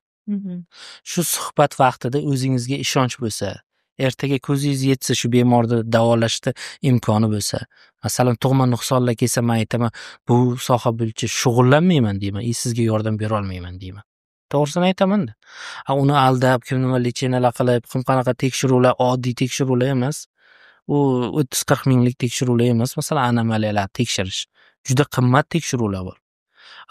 Shu suhbat vaqtida o'zingizga ishonch bo'lsa, ertaga ko'zingiz yetsa shu bemorni davolashda imkoni bo'lsa, masalan tug'ma nuqsonlar kelsa men aytaman, bu soha bo'yicha shug'ullanmayman deyman, sizga yordam bera olmayman deyman. To'g'risini aytaman-da. Uni aldab, kim nima lecheniyalar qilib, kim qanaqa tekshiruvlar, oddiy tekshiruvlar emas. U 30-40 minglik tekshiruvlar emas, masalan anomaliyalar tekshirish. Juda qimmat tekshiruvlar bor.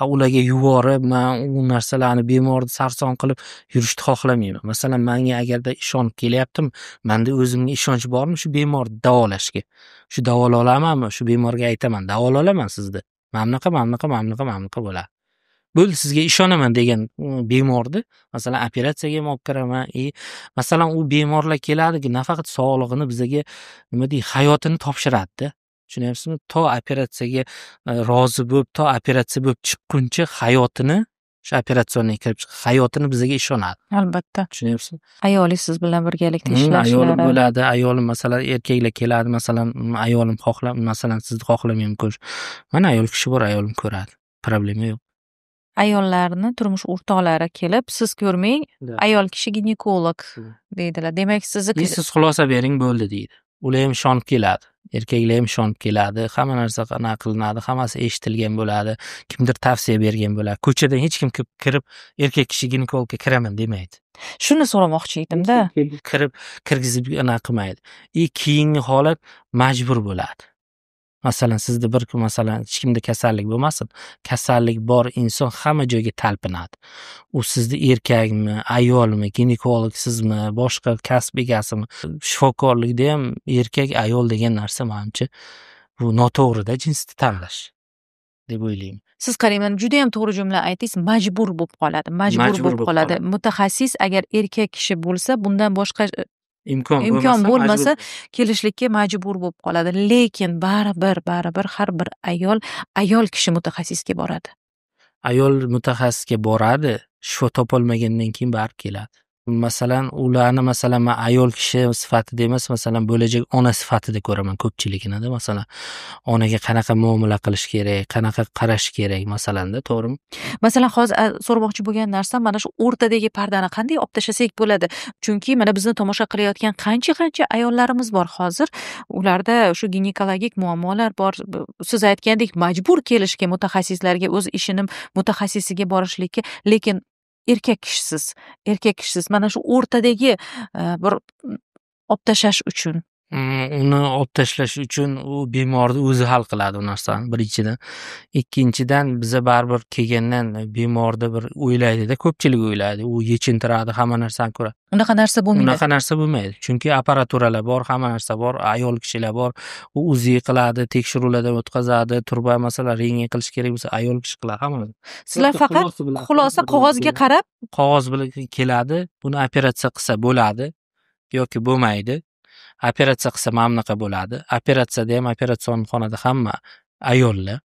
Ularga yuborib, men u narsalarni bemorni sarson qilib yurishni xohlamayman. Masalan, menga agarda ishonib kelyaptimi, menda o'zimga ishonch bormi shu bemorni davolashga? Shu davola olamanmi? Shu bemorga aytaman, davola olaman sizni. Mamnaqa bo'ladi. Bo'ldi, sizga ishonaman degan bemorni, masalan, operatsiyaga ham olib kiraman. Masalan, u bemorlar keladi, nafaqat sog'lig'ini bizga nima deydi, hayotini topshiradi-da. Tushunyapsizmi? To operatsiyaga rozi bo'lib, to operatsiya bo'lib chiqquncha hayotini, shu operatsiyonga kirib chiqib, hayotini bizga ishonadi. Albatta. Tushunyapsizmi? Ayolingiz siz bilan birgalikda ishlashlari. Ayolim bo'ladi, ayolim masalan erkaklar keladi, masalan, ayolim masalan sizni xohlamayman ko'rish. Mana ayol kishi bor, ayolim ko'radi. Problema yo'q. Ayollarni turmush o'rtoqlari kelib, siz ko'rmang, ayol kishi ginekolog deydilar. Demak, sizni siz xulosa bering bo'ldi deydi. Ular ham ishonib keladi. Erkaklar ham ishonib keladi. Hamma narsa qanaqa qilinadi, hammasi eshitilgan bo'ladi. Kimdir tavsiya bergan bo'ladi. Ko'chadan hech kim kirib erkak kishi ginekologga kiraman demaydi. Shuni so'ramoqchi edim-da. Kirgizib anaqa qilmaydi. Keyingi holat majbur bo'ladi. Masalan, sizda bir masalan hech kimda kasallik bo'lmasin. Kasallik bor inson hamma joyga talpinadi. U sizda erkakmi, ayolmi, ginekolog sizmi, boshqa kasb egasimi, shifokorlikda ham erkak, ayol degan narsa menimcha bu noto'g'rida jinsni tanlash deb o'ylayman. Siz qarang, juda ham to'g'ri jumla aytdingiz, majbur bo'lib qoladi. Majbur bo'lib qoladi. Mutaxassis agar erkak kishi bo'lsa, bundan boshqa imkon bo'lmasa kelishlikka majbur bo'lib qoladi. Lekin baribir har bir ayol kishi mutaxassisga boradi. Ayol mutaxassisga boradi, shifo topolmagandan keyin barib keladi. Masalan, ularni masalan men ayol kishi sifatida emas, masalan bo'lajak ona sifatida ko'raman ko'pchiligini-da. Masalan, onaga qanaqa muomala qilish kerak, qanaqa qarash kerak masalanda, to'g'rimi? Masalan, hozir so'ramoqchi bo'lgan narsam mana shu o'rtadagi pardani qanday olib tashlasak bo'ladi? Chunki mana bizni tomosha qilayotgan qancha ayollarimiz bor hozir. Ularda shu ginekologik muammolar bor. Siz aytgandek majbur kelishga mutaxassislarga, o'z ishining mutaxassisiga borishlikka, lekin erkak kishisiz mana shu o'rtadagi bir olib tashlash uchun, uni olib tashlash uchun u bemorni o'zi hal qiladi u narsani, birinchidan. Ikkinchidan, biza baribir kelgandan bemorni bir o'ylaydi-da, ko'pchilik o'ylaydi, u yechintiradi, hamma narsani ko'radi. Unaqa narsa bo'lmaydi. Unaqa narsa bo'lmaydi. Chunki apparaturalar bor, hamma narsa bor, ayol kishilar bor. U UZI qiladi, tekshiruvlardan o'tkazadi, turba masalan rentgen qilish kerak bo'lsa, ayol kishi qiladi hamma. Sizlar faqat xulosa qog'ozga qarab, qog'oz bilan keladi, buni operatsiya qilsa bo'ladi yoki bo'lmaydi. Operatsiya qilsa mana bunaqa bo'ladi. Operatsiyada ham operatsion xonada hamma ayollar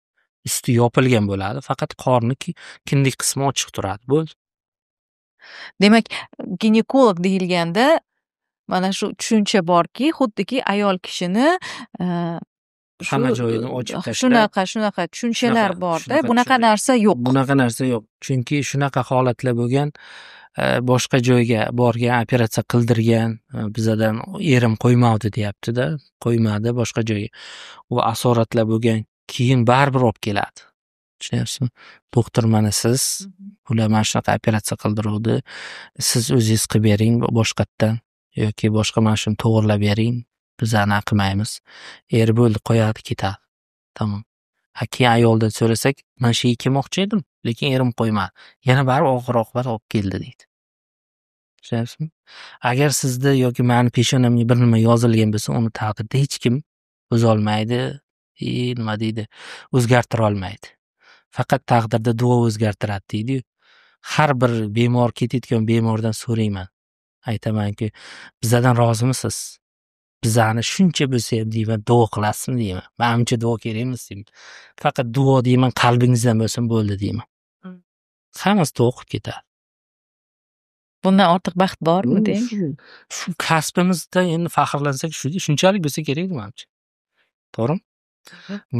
usti yopilgan bo'ladi, faqat qorni kindik qismi ochiq turadi. Bo'ldi. Demak, ginekolog deyilganda mana shu tushuncha borki, xuddiki ayol kishini hamma joyini ochib tashlab, shunaqa tushunchalar bor-da. Bunaqa narsa yo'q. Bunaqa narsa yo'q. Chunki shunaqa holatlar bo'lgan, boshqa joyga borgan, operatsiya qildirgan, bizadan erim qo'ymadi deyapti-da, qo'ymadi boshqa joyga. U asoratlar bo'lgan, keyin baribir olib keladi. Tushunyapsizmi? Doktor, mana siz ular mana shunaqa operatsiya qildiruvdi, siz o'zingiz qilib bering boshqatdan yoki boshqa mana shuni to'g'irlab bering, biz anaqa qilmaymiz. Bo'ldi, qo'yadi, ketadi. Tamom. Keyin ayoldan so'rasak, men shu yemoqchi edim, lekin erim qo'ymadi. Yana baribir oxir-oqibat olib keldi deydi. Tushunyapsizmi? Agar sizda yoki meni peshonamga bir nima yozilgan bo'lsa, uni taqdirda hech kim o'zolmaydi, nima deydi, o'zgartira olmaydi. Faqat taqdirda duo o'zgartiradi deydi-yu. Har bir bemor ketayotgan bemordan so'rayman. Aytamanki, bizdan rozimisiz? Bizani shuncha bo'lsa ham deyman, duo qilasizmi deyman. Menimcha duo kerak emas deyman. Faqat duo deyman, qalbingizdan bo'lsin bo'ldi deyman. Hammasi duo qilib ketadi. Bundan ortiq baxt bormi deng? Shu kasbimizda endi faxrlansak, shunchalik bo'lsa kerak menimcha. To'g'rimi?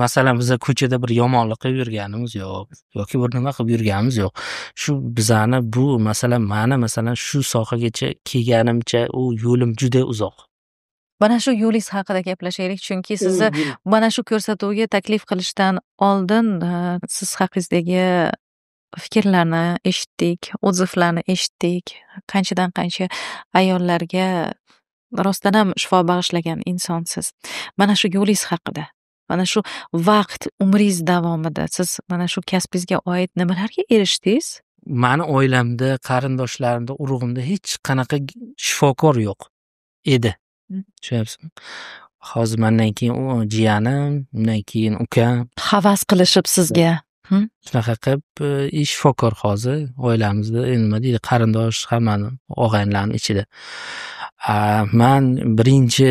Masalan, biz ko'chada bir yomonlik qilib yurganimiz yo'q, yoki bir nima qilib yurganimiz yo'q. Shu bizani bu masalan, meni masalan shu sohagacha kelganimcha u yo'lim juda uzoq. Mana shu yo'lingiz haqida gaplashaylik, chunki sizni mana shu ko'rsatuvga taklif qilishdan oldin siz haqingizdagi fikrlarni eshitdik, odzivlarni eshitdik. Qanchadan qancha ayollarga rostdan ham shifo bag'ishlagan insonsiz. Mana shu yo'lingiz haqida, mana shu vaqt umringiz davomida siz mana shu kasbingizga oid nimalarga erishdingiz? Mani oilamda, qarindoshlarimda, urug'imda hech qanaqa shifokor yo'q edi. Tushunyapsizmi? Hozir mendan keyin jiyanim, undan keyin ukam Havas qilishib sizga. shunaqa qilib shifokor hozir oilamizda nima deydi, qarindosh hammani og'aynilarni ichida. Man birinchi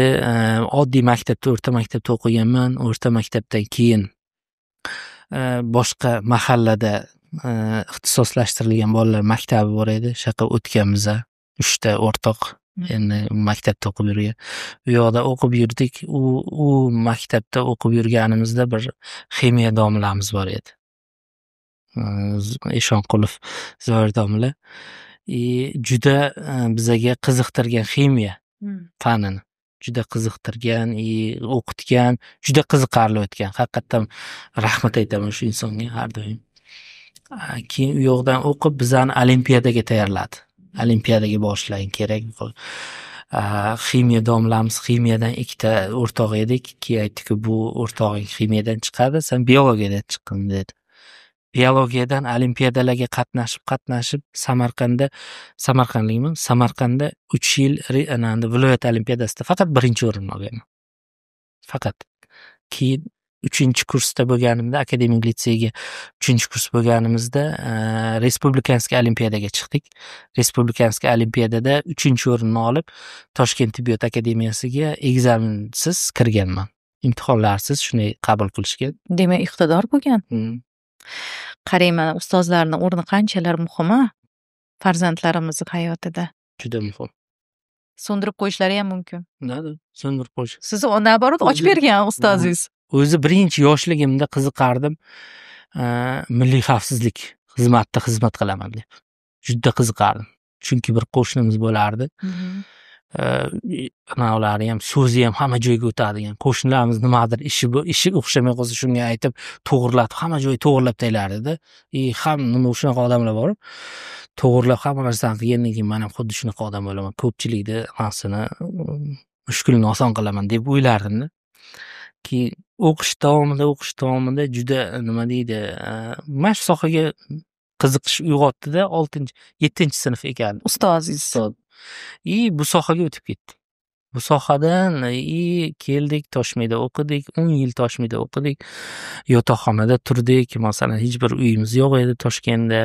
oddiy maktabda, o'rta maktabda o'qiganman. O'rta maktabdan keyin boshqa mahallada ixtisoslashtirilgan bolalar maktabi bor edi. Shaqa o'tganmiz 3 ta o'rtoq. Endi maktabda o'qib yurgan. U yoqda o'qib yurdik. U maktabda o'qib yurganimizda bir ximiya domlamiz bor edi. Eshonqulov Zoir domla. Juda bizaga qiziqtirgan ximiya fanini. Juda qiziqtirgan, o'qitgan, juda qiziqarli o'tgan. Haqiqatan rahmat aytaman shu insonga har doim. Keyin u yoqdan o'qib bizani olimpiadaga tayyorladi. Olimpiadaga boshlash kerak. Ximiya domlamiz ximiyadan 2 ta o'rtoq edik. Keyin aytdiki, bu o'rtog'ing ximiyadan chiqadi, sen biologiyadan chiqqin dedi. Biologiyadan olimpiadalarga qatnashib Samarqandda 3 yil viloyat olimpiadasida faqat 1-o'rinni olganman. Faqat. Keyin 3-kursda bo'lganimda, akademik litseyga 3-kurs bo'lganimizda respublikanskiy olimpiadaga chiqdik. Respublikanskiy olimpiadada 3-o'rinni olib, Toshkent tibbiyot akademiyasiga ekzamensiz kirganman. Imtihonlarsiz shunday qabul qilishgan. Demak, iqtidor bo'lgan. Qarang, mana ustozlarning o'rni qanchalar muhim farzandlarimiz hayotida. Juda muhim. So'ndirib qo'yishlari ham mumkin. Nada, so'ndirib qo'yish. Siz naborot ochib bergan ustozingiz. O'zi birinchi yoshligimda qiziqardim. Milliy xavfsizlik xizmatida xizmat qilaman deb. Juda qiziqardim. Chunki bir qo'shnimiz bo'lardi. Ular ham so'zi ham hamma joyga o'tadigan. Qo'shnilarimiz nimadir ishi o'xshamay qolsa shunga aytib to'g'irlatib, hamma joyni to'g'irlab taylardi-da. Ham nima shunaqa odamlar bor. To'g'irlab hamma narsani qilgandan keyin men ham xuddi shunaqa odam bo'laman. Ko'pchilikni narsani mushkulni oson qilaman deb o'ylardim-da. Keyin o'qish davomida juda nima deydi, mana shu sohaga qiziqish uyg'otdi-da. 7-sinf ekan Ustozingiz. Bu sohaga o'tib ketdik. Bu sohadan keldik, Toshmayda o'qidik, 10 yil Toshmayda o'qidik. Yotoqxonada turdik. Masalan, hech bir uyimiz yo'q edi Toshkentda.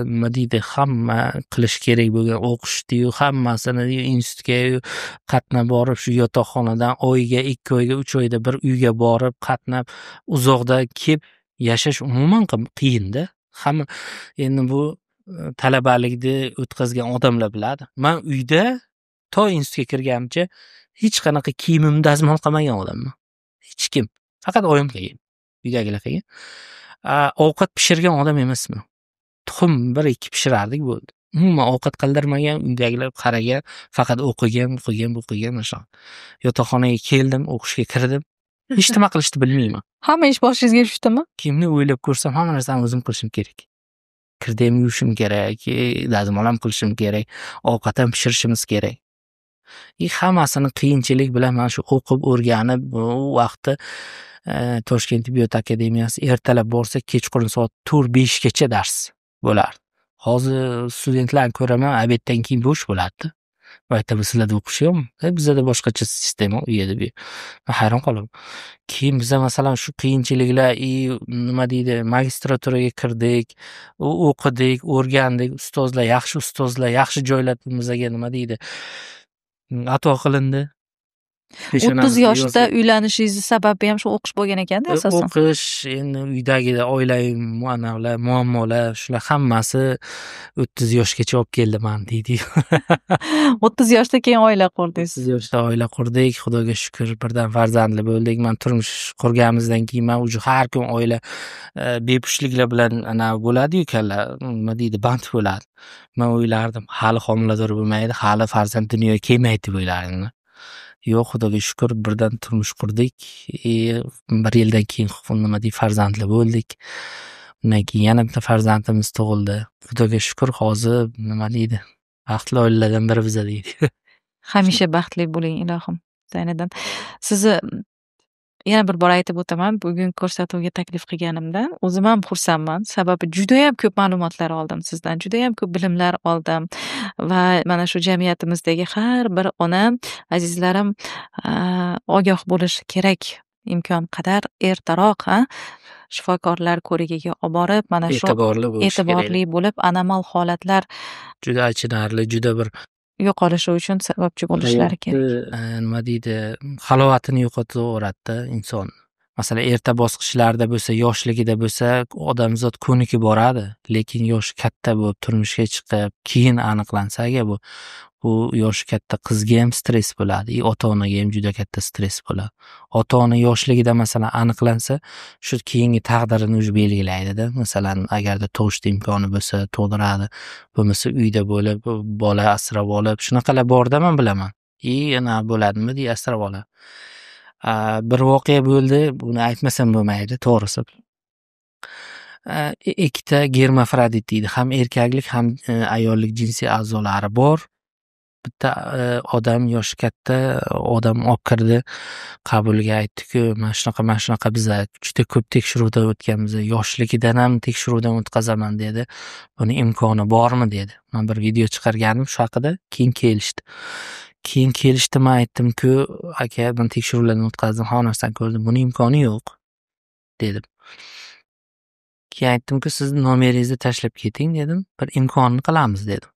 Nima deydi, hamma qilish kerak bo'lgan o'qishdi-yu, hammasini institutga qatnab borib, shu yotoqxonadan oyiga 2 oyga 3 oyda bir uyga borib, qatnab, uzoqda kelib yashash umuman qiyin-da. Hamma endi bu talabalikni o'tkazgan odamlar biladi. Men uyda to institutga kirganimcha hech qanaqa kiyimimni dazmol qilmagan odamman. Hech kim. Faqat oyim qilgan. Uydagilar qilgan. Ovqat pishirgan odam emasman. Tuxum 1-2 pishirardik bo'ldi. Umuman ovqat qildirmagan, uydagilar qaragan, faqat o'qigan o'sha. Yotoqxonaga keldim, o'qishga kirdim. Hech nima qilishni bilmayman. Hamma ish boshingizga tushdimi? Kimni o'ylab ko'rsam, hamma narsani o'zim qilishim kerak. Kirdem yuvishim kerak, dazmol ham qilishim kerak, ovqat ham pishirishimiz kerak. Hammasini qiyinchilik bilan mana shu o'qib o'rganib, u vaqtda Toshkent tibbiyot akademiyasi ertalab borsa, kechqurun soat 4-5 gacha dars bo'lardi. Hozir studentlarni ko'raman, obeddan keyin bo'sh bo'ladi. Maktabda sizlarda o'qish yo'qmi? Bizda boshqacha sistema u yerda. Men hayron qolaman. Keyin biz masalan shu qiyinchiliklar, nima deydi, magistraturaga kirdik, o'qidik, o'rgandik, ustozlar, yaxshi joylar bizga nima deydi, ato qilindi. 30 yoshda uylanishingiz sababi ham shu o'qish bo'lgan ekan-da asosan. O'qish, endi uydagi oilaviy muammolar, shular hammasi 30 yoshgacha olib keldi meni deydi. 30 yoshda keyin oila qurdingiz. 30 yoshda oila qurdik, Xudoga shukr, birdan farzandli bo'ldik. Men turmush qurganimizdan keyin men уже har kun oila bepushtliklar bilan bo'ladi-yu, kalla, nima deydi, band bo'ladi. Men o'ylardim, hali homilador bo'lmaydi, hali farzand dunyoga kelmaydi deb o'ylardim. Yo'q, xudoga shukur birdan turmush qurdik. 1 yildan keyin nima deydi farzandli bo'ldik. Undan keyin yana bitta farzandimiz tug'ildi. Xudoga shukur hozir nima deydi baxtli oilalardan biri biza deydi. Hamisha baxtli bo'ling ilohim. Zayniddin, sizni yana bir bor aytib o'taman, bugun ko'rsatuvga taklif qilganimdan o'zim ham xursandman. Sababi juda ham ko'p ma'lumotlar oldim sizdan, juda ham ko'p bilimlar oldim va mana shu jamiyatimizdagi har bir ona, azizlarim, ogoh bo'lishi kerak. Imkon qadar ertaroq shifokorlar ko'rigiga olib borib, mana shu e'tiborli bo'lib, anomal holatlar juda achinarli, juda bir yo'qolishi uchun sababchi bo'lishlari kerak. nima deydi, halovatini yo'qotaveradi inson. Masalan, erta bosqichlarda bo'lsa, yoshligida bo'lsa, odamzod ko'niki boradi, lekin yoshi katta bo'lib turmushga chiqib, keyin aniqlansa agar bu yoshi katta qizga ham stress bo'ladi, ota-onaga ham juda katta stress bo'ladi. Ota-ona yoshligida masalan aniqlansa, shu keyingi taqdirini o'zi belgilaydi-da. Masalan, agarda tug'ishda imkoni bo'lsa, tug'diradi, bo'lmasa uyda bo'lib, bola asrab olib, shunaqalar bor-da, men bilaman. Yana bo'ladimi deb asrab oladi. Bir voqea bo'ldi, buni aytmasam bo'lmaydi, to'g'risi. Ikkita germafrodit deydi, ham erkaklik, ham ayollik jinsiy a'zolari bor. Bitta odam yoshi katta odam olib kirdi, qabulga aytdi-ku, mana shunaqa biza juda ko'p tekshiruvdan o'tganmiz, yoshligidan ham tekshiruvdan o'tkazaman dedi. Buni imkoni bormi dedi. Men bir video chiqarganim shu haqida, keyin kelishdi, men aytdim-ku, aka, men tekshiruvlardan o'tkazdim, har narsani ko'rdim, buni imkoni yo'q dedim. Keyin aytdim-ku, sizni nomeringizni tashlab keting dedim, bir imkonini qilamiz dedim.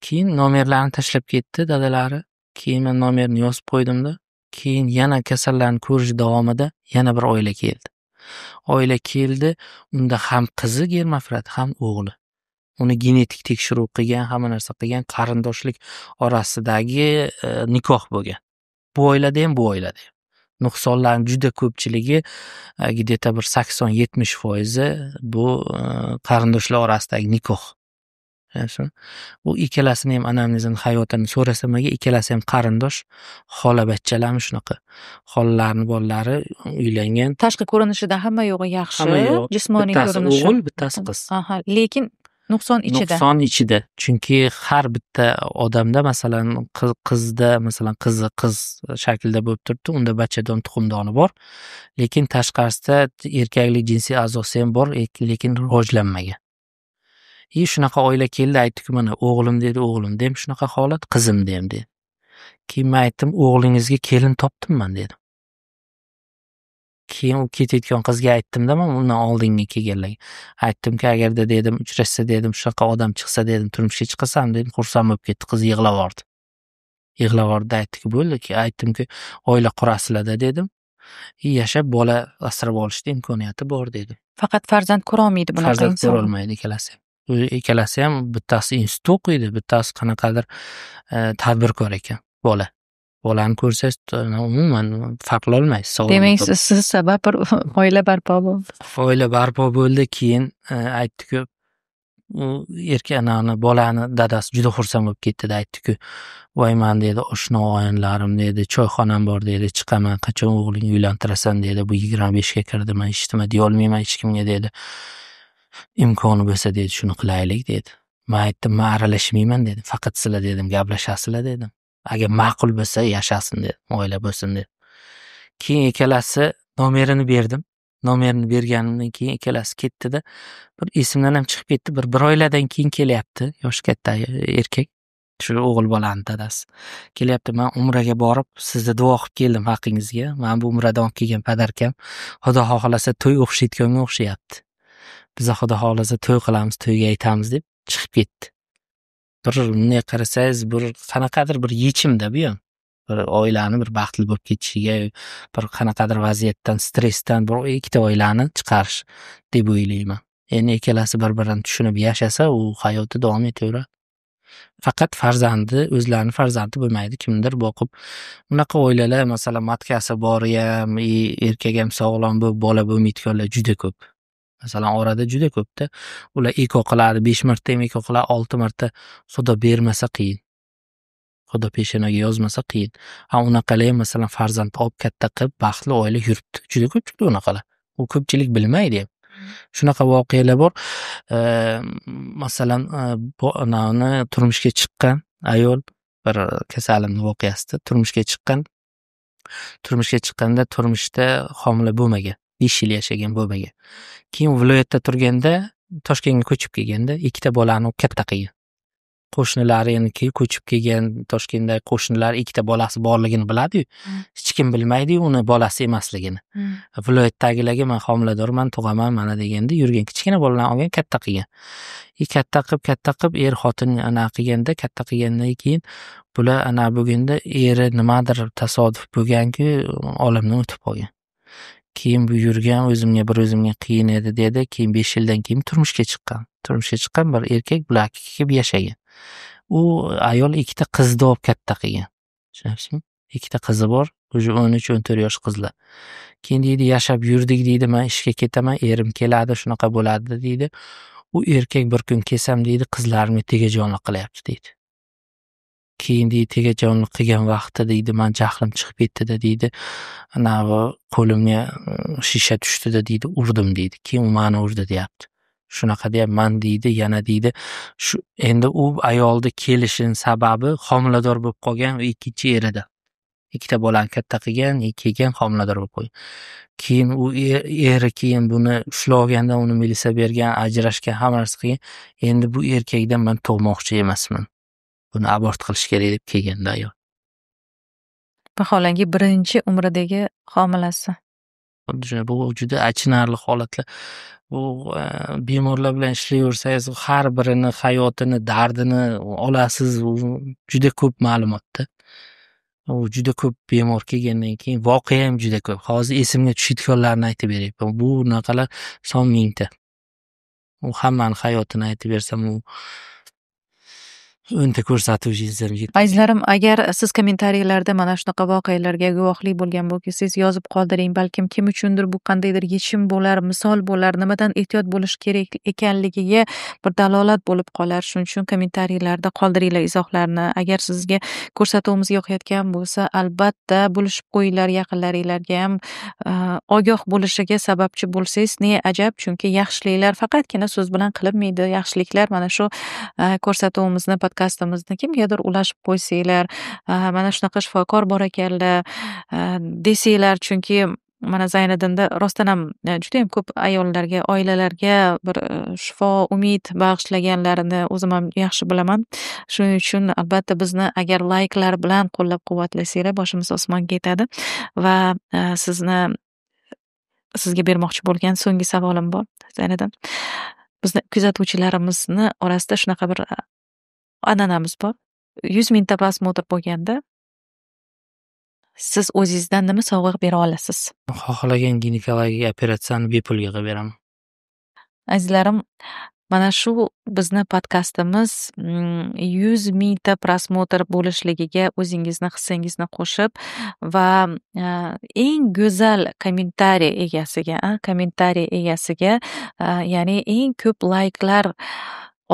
Keyin nomerlarni tashlab ketdi dadalari. Keyin men nomerni yozib qo'ydim-da. Keyin yana kasallarni ko'rish davomida yana bir oila keldi. Unda ham qizi germafrod, ham o'g'li. Uni genetik tekshiruv qilgan, hamma narsa qilgan, qarindoshlik orasidagi nikoh bo'lgan. Bu oilada ham, bu oilada ham. Nuqsonlarning juda ko'pchiligi, где-то bir 80-70% bu qarindoshlar orasidagi nikoh. Bu ikkalasini ham anamnezini hayotini so'rasam, ikkalasi ham qarindosh, xola bachchalarmi shunaqa. Xolalarni bolalari uylangan. Tashqi ko'rinishida hamma yo'g'i yaxshi, jismoniy ko'rinishi. Bittasi o'g'il, bittasi qiz. Lekin nuqson ichida. Chunki har bitta odamda masalan qizda masalan qiz shaklda bo'lib turibdi, unda bachadon tuxumdoni bor, lekin tashqarisida erkaklik jinsiy a'zosi ham bor, lekin rivojlanmagan. Shunaqa oila keldi, aytdi-ku, mana o'g'lim dedi, o'g'limda ham shunaqa holat, qizimda ham dedi. Keyin men aytdim, o'g'lingizga kelin topdimman dedim. Keyin u ketayotgan qizga aytdim-da, men undan oldingi kelganlarga aytdim-ki, agarda dedim uchrashsa dedim, shunaqa odam chiqsa dedim, turmushga chiqsam dedim, xursand bo'lib ketdi, qiz yig'lavordi. Aytdi-ki, bo'ldi-ki, aytdim-ki, oila qurasizlar-da dedim. Yashab bola asrab olishda imkoniyati bor dedim. Faqat farzand ko'ra olmaydi bunaqa inson. Farzand ko'ra olmaydi ikkalasi. Ikkalasi ham, bittasi institut o'qiydi, bittasi qanaqadir tadbirkor ekan, bola. Bolani ko'rsangiz, umuman farqlolmaysiz. Demak, siz sabab bir oila barpo bo'ldi. Oila barpo bo'ldi, keyin aytdi-ku, erkakni bolani dadasi juda xursand bo'lib ketdi, aytdi-ku, voy men dedi, oshna og'aynilarim dedi, choyxonam bor dedi, chiqaman, qachon o'g'lingni uylantirasan dedi, bu 25 ga kirdi, men eshitma deya olmayman hech kimga dedi. Imkoni bo'lsa dedi, shuni qilaylik dedi. Men aytdim, men aralashmayman dedim, faqat sizlar dedim, gaplashasizlar dedim. Agar ma'qul bo'lsa yashasin dedim, oila bo'lsin dedim. Keyin ikkalasi nomerini berdim. Nomerini berganimdan keyin ikkalasi ketdi-da, bir esimdan ham chiqib ketdi, bir oiladan keyin kelyapti, yoshi katta erkak, shu o'g'il bolani dadasi. Kelyapti, men umraga borib, sizni duo qilib keldim haqingizga. Men bu umradan olib kelgan padarkam, Xudo xohlasa to'y o'xshayotganga o'xshayapti. Biz Xudo xohlasa to'y qilamiz, to'yga aytamiz deb chiqib ketdi. Bir bunday qarasangiz, bir qanaqadir bir yechimda bu ham. Bir oilani bir baxtli bo'lib ketishiga, bir qanaqadir vaziyatdan, stressdan bir ikkita oilani chiqarish deb o'ylayman. Endi ikkalasi bir-birini tushunib yashasa, u hayoti davom etaveradi. Faqat farzandi, o'zlarini farzandi bo'lmaydi, kimdir boqib. Bunaqa oilalar, masalan, matkasi bor ham, erkak ham sog'lom bo'lib, bola bo'lmaydiganlar juda ko'p. Masalan, orada juda ko'pda. Ular eko qiladi, 5 marta ham eko qiladi, 6 marta, xudo bermasa qiyin. Xudo peshonaga yozmasa qiyin. Unaqalar ham masalan farzandni olib katta qilib baxtli oila yuribdi. Juda ko'pchilik unaqalar. U ko'pchilik bilmaydi ham. Shunaqa voqealar bor. Masalan, turmushga chiqqan ayol bir kasalimni voqeasida turmushga chiqqanda turmushda homila bo'lmagan, 5 yil yashagan bo'lmagan. Keyin viloyatda turganda Toshkentga ko'chib kelganda ikkita bolani katta qilgan. Qo'shnilari yana ko'chib kelgan Toshkentdagi qo'shnilar ikkita bolasi borligini biladi-yu, hech kim bilmaydi uni bolasi emasligini. Viloyatdagilarga men homiladorman, tug'aman mana deganda yurgan kichkina bolalarni olgan katta qilgan. Katta qilib er xotin ana qilganda, katta qilgandan keyin bular ana bo'lganda eri nimadir tasodif bo'lganki, olamdan o'tib qolgan. Keyin bu yurgan o'zimga qiyin edi dedi. Keyin 5 yildan keyin turmushga chiqqan bir erkak bular kelib yashagan. U ayol ikkita qizni olib katta qilgan. Tushunasizmi? Ikkita qizi bor, o'sha 13-14 yosh qizlar. Keyin deydi, yashab yurdik deydi, men ishga ketaman, erim keladi, shunaqa bo'ladi deydi. U erkak bir kun kelsam deydi, qizlarimga tegajonlik qilyapti deydi. Keyin deydi, tegajonlik qilgan vaqtda deydi, men jahlim chiqib ketdi deydi. Anavi qo'limga shisha tushdi deydi, urdim deydi. Keyin u meni urdi deyapti. Shunaqa deyapman deydi, yana deydi. Shu endi u ayolni kelishining sababi homilador bo'lib qolgan ikkinchi erida. Ikkita bolani katta qilgan, kelgan homilador bo'lib qolgan. Keyin u eri keyin buni ushlaganda uni militsiya bergan, ajrashgan, hamma narsa qilgan. Endi bu erkakdan men tug'moqchi emasman. Buni abort qilish kerak deb kelganda ayol. Vaholanki birinchi umridagi homilasi. Bu juda achinarli holatlar. Bu bemorlar bilan ishlayversangiz, har birini hayotini, dardini olasiz. Juda ko'p ma'lumotda. U juda ko'p bemor kelgandan keyin voqea ham juda ko'p. Hozir esimga tushayotganlarni aytib beryapman. Bu naqalar son mingta. U hammani hayotini aytib bersam, u o'nta ko'rsatuvchingiz. Azizlarim, agar siz kommentariyalarda mana shunaqa voqealarga guvohlik bo'lgan bo'lsangiz, yozib qoldiring. Balkim kim uchundir bu qandaydir yechim bo'lar, misol bo'lar, nimadan ehtiyot bo'lish kerak ekanligiga bir dalolat bo'lib qolar. Shuning uchun kommentariyalarda qoldiringlar izohlarni. Agar sizga ko'rsatuvimiz yoqayotgan bo'lsa, albatta bo'lishib qo'yinglar, yaqinlaringizga ham ogoh bo'lishiga sababchi bo'lsangiz, ne ajab, chunki yaxshiliklar faqatgina so'z bilan qilinmaydi. Yaxshiliklar mana shu ko'rsatuvimizni, podkastimizni kimgadir ulashib qo'ysanglar, mana shunaqa shifokor bor ekanlar desanglar, chunki mana Zayniddinda rostdan ham juda ham ko'p ayollarga, oilalarga bir shifo, umid bag'ishlaganlarini o'zim ham yaxshi bilaman. Shuning uchun albatta bizni agar layklar bilan qo'llab-quvvatlasanglar, boshimiz osmonga yetadi. Va sizga bermoqchi bo'lgan so'nggi savolim bor, Zayniddin. Bizni kuzatuvchilarimizni orasida shunaqa bir an'anamiz bor. 100 mingta prosmotr bo'lganda siz o'zingizdan nima sovg'a bera olasiz? Xohlagan ginekologik operatsiyani bepulga qilib beraman. Azizlarim, mana shu bizni podkastimiz 100 mingta prosmotr bo'lishligiga o'zingizni hissangizni qo'shib va eng go'zal kommentariy egasiga, ya'ni eng ko'p layklar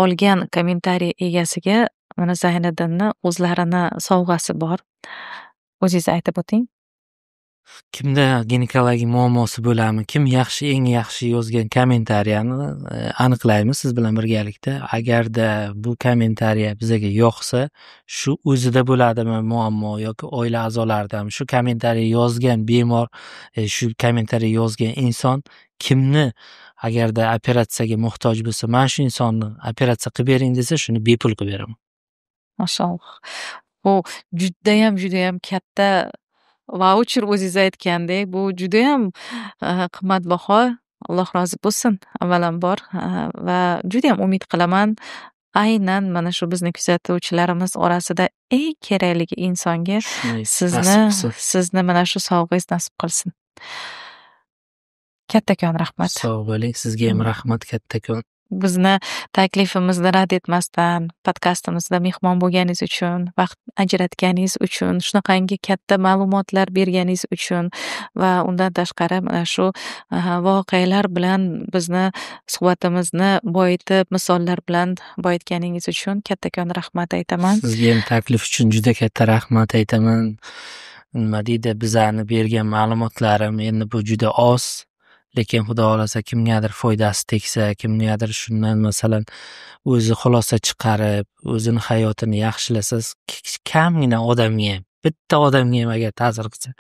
olgan kommentariy egasiga mana Zayniddinni o'zlarini sovg'asi bor. O'zingiz aytib o'ting. Kimda ginekologik muammosi bo'ladimi, kim eng yaxshi yozgan kommentariyani aniqlaymiz siz bilan birgalikda. Agarda bu kommentariya bizga yoqsa, shu o'zida bo'ladimi muammo yoki oila a'zolaridami, shu kommentariya yozgan bemor, shu kommentariya yozgan inson kimni agarda operatsiyaga muhtoj bo'lsa, mana shu insonni operatsiya qilib bering desa, shuni bepul qilib beraman. Mashalloh. Bu judayam katta vaucher, o'zingiz aytgandek, bu judayam qimmatbaho. Alloh rozi bo'lsin avvalambor va judayam umid qilaman, aynan mana shu bizni kuzatuvchilarimiz orasida eng kerakligi insonga sizni mana shu sovg'angiz nasib qilsin. Kattakon rahmat. Sog' bo'ling, sizga ham rahmat kattakon. bizni taklifimizni rad etmasdan, podkastimizda mehmon bo'lganingiz uchun, vaqt ajratganingiz uchun, shunaqangi katta ma'lumotlar berganingiz uchun va undan tashqari mana shu voqealar bilan bizni suhbatimizni boyitib, misollar bilan boyitganingiz uchun kattakon rahmat aytaman. Sizga ham taklif uchun juda katta rahmat aytaman. Nima deydi, bizlarni bergan ma'lumotlarim endi bu juda oz, lekin xudo xolasa kimgadir foydasi tegsa, kimgadir shundan masalan o'zi xulosa chiqarib, o'zini hayotini yaxshilasa, kamgina odamga ham, bitta odamga ham agar ta'sir qilsa,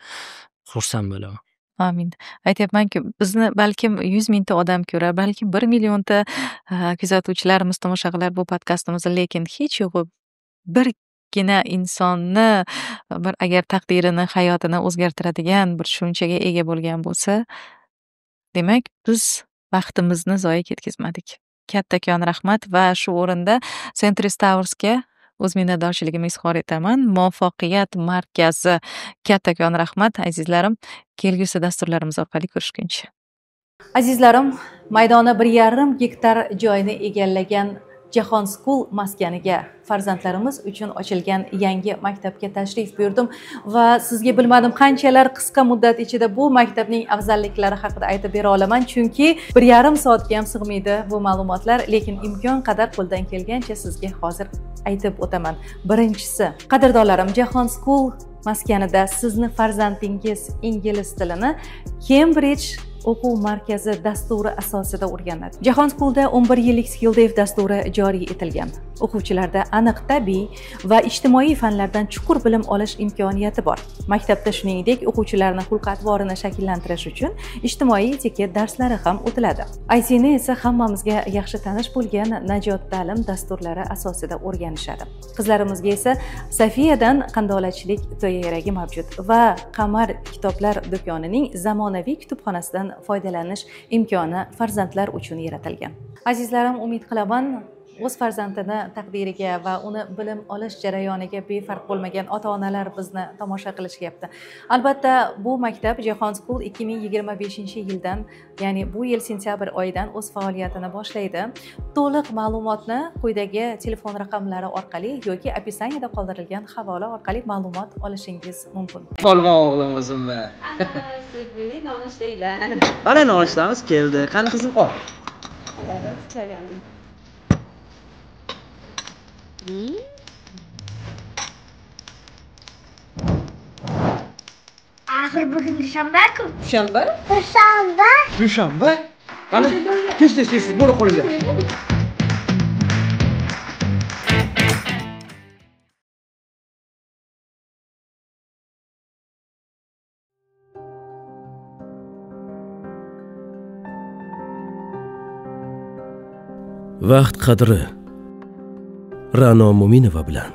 xursand bo'laman. Amin. Aytyapmanki, bizni balkim 100 mingta odam ko'rar, balkim 1 millionta kuzatuvchilarimiz, tomoshabinlar bu podkastimizni, lekin hech yo'g'i birgina insonni bir agar taqdirini, hayotini o'zgartiradigan bir tushunchaga ega bo'lgan bo'lsa, demak, biz vaqtimizni zoya ketkazmadik. Kattakon rahmat va shu o'rinda Centris Towers'ga o'z minnatdorchiligimni izhor etaman. Muvaffaqiyat markazi kattakon rahmat azizlarim. Kelgusi dasturlarimiz orqali ko'rishguncha. Azizlarim, maydoni 1,5 gektar joyni egallagan Jahon School maskaniga farzandlarimiz uchun ochilgan yangi maktabga tashrif buyurdim va sizga bilmadim qanchalar qisqa muddat ichida bu maktabning afzalliklari haqida aytib bera olaman, chunki 1,5 soatga ham sig'maydi bu ma'lumotlar, lekin imkon qadar qo'ldan kelgancha sizga hozir aytib o'taman. Birinchisi, qadrdonlarim, Jahon School maskanida sizni farzandingiz ingliz tilini Cambridge o'quv markazi dasturi asosida o'rganadi. Jahon School'da 11 yillik SkillDev dasturi joriy etilgan. O'quvchilarda aniq tabiiy va ijtimoiy fanlardan chuqur bilim olish imkoniyati bor. Maktabda shuningdek, o'quvchilarning xulq-atvorini shakllantirish uchun ijtimoiy etiket darslari ham o'tiladi. IT'ni esa hammamizga yaxshi tanish bo'lgan Najot ta'lim dasturlari asosida o'rganishadi. Qizlarimizga esa Safiyadan qandolatchilik to'yaragi mavjud va Qamar kitoblar do'konining zamonaviy kutubxonasidan foydalanish imkoni farzandlar uchun yaratilgan. Azizlarim, umid qilaman, o'z farzandini taqdiriga va uni bilim olish jarayoniga befarq bo'lmagan ota-onalar bizni tomosha qilishyapti. Albatta, bu maktab Jahon School 2025-yildan, ya'ni bu yil sentyabr oyidan o'z faoliyatini boshlaydi. To'liq ma'lumotni quyidagi telefon raqamlari orqali yoki opisaniyada qoldirilgan havola orqali ma'lumot olishingiz mumkin. Qolgan o'g'lim o'zimmi? Mana nonushtamiz keldi. Qani qizim, ol. Axir bugun dushanba-ku. Dushanba? Dushanba. Dushanba? Qani, tez, bo'la qo'linglar. Vaqt qadri Ra'no Mo'minova bilan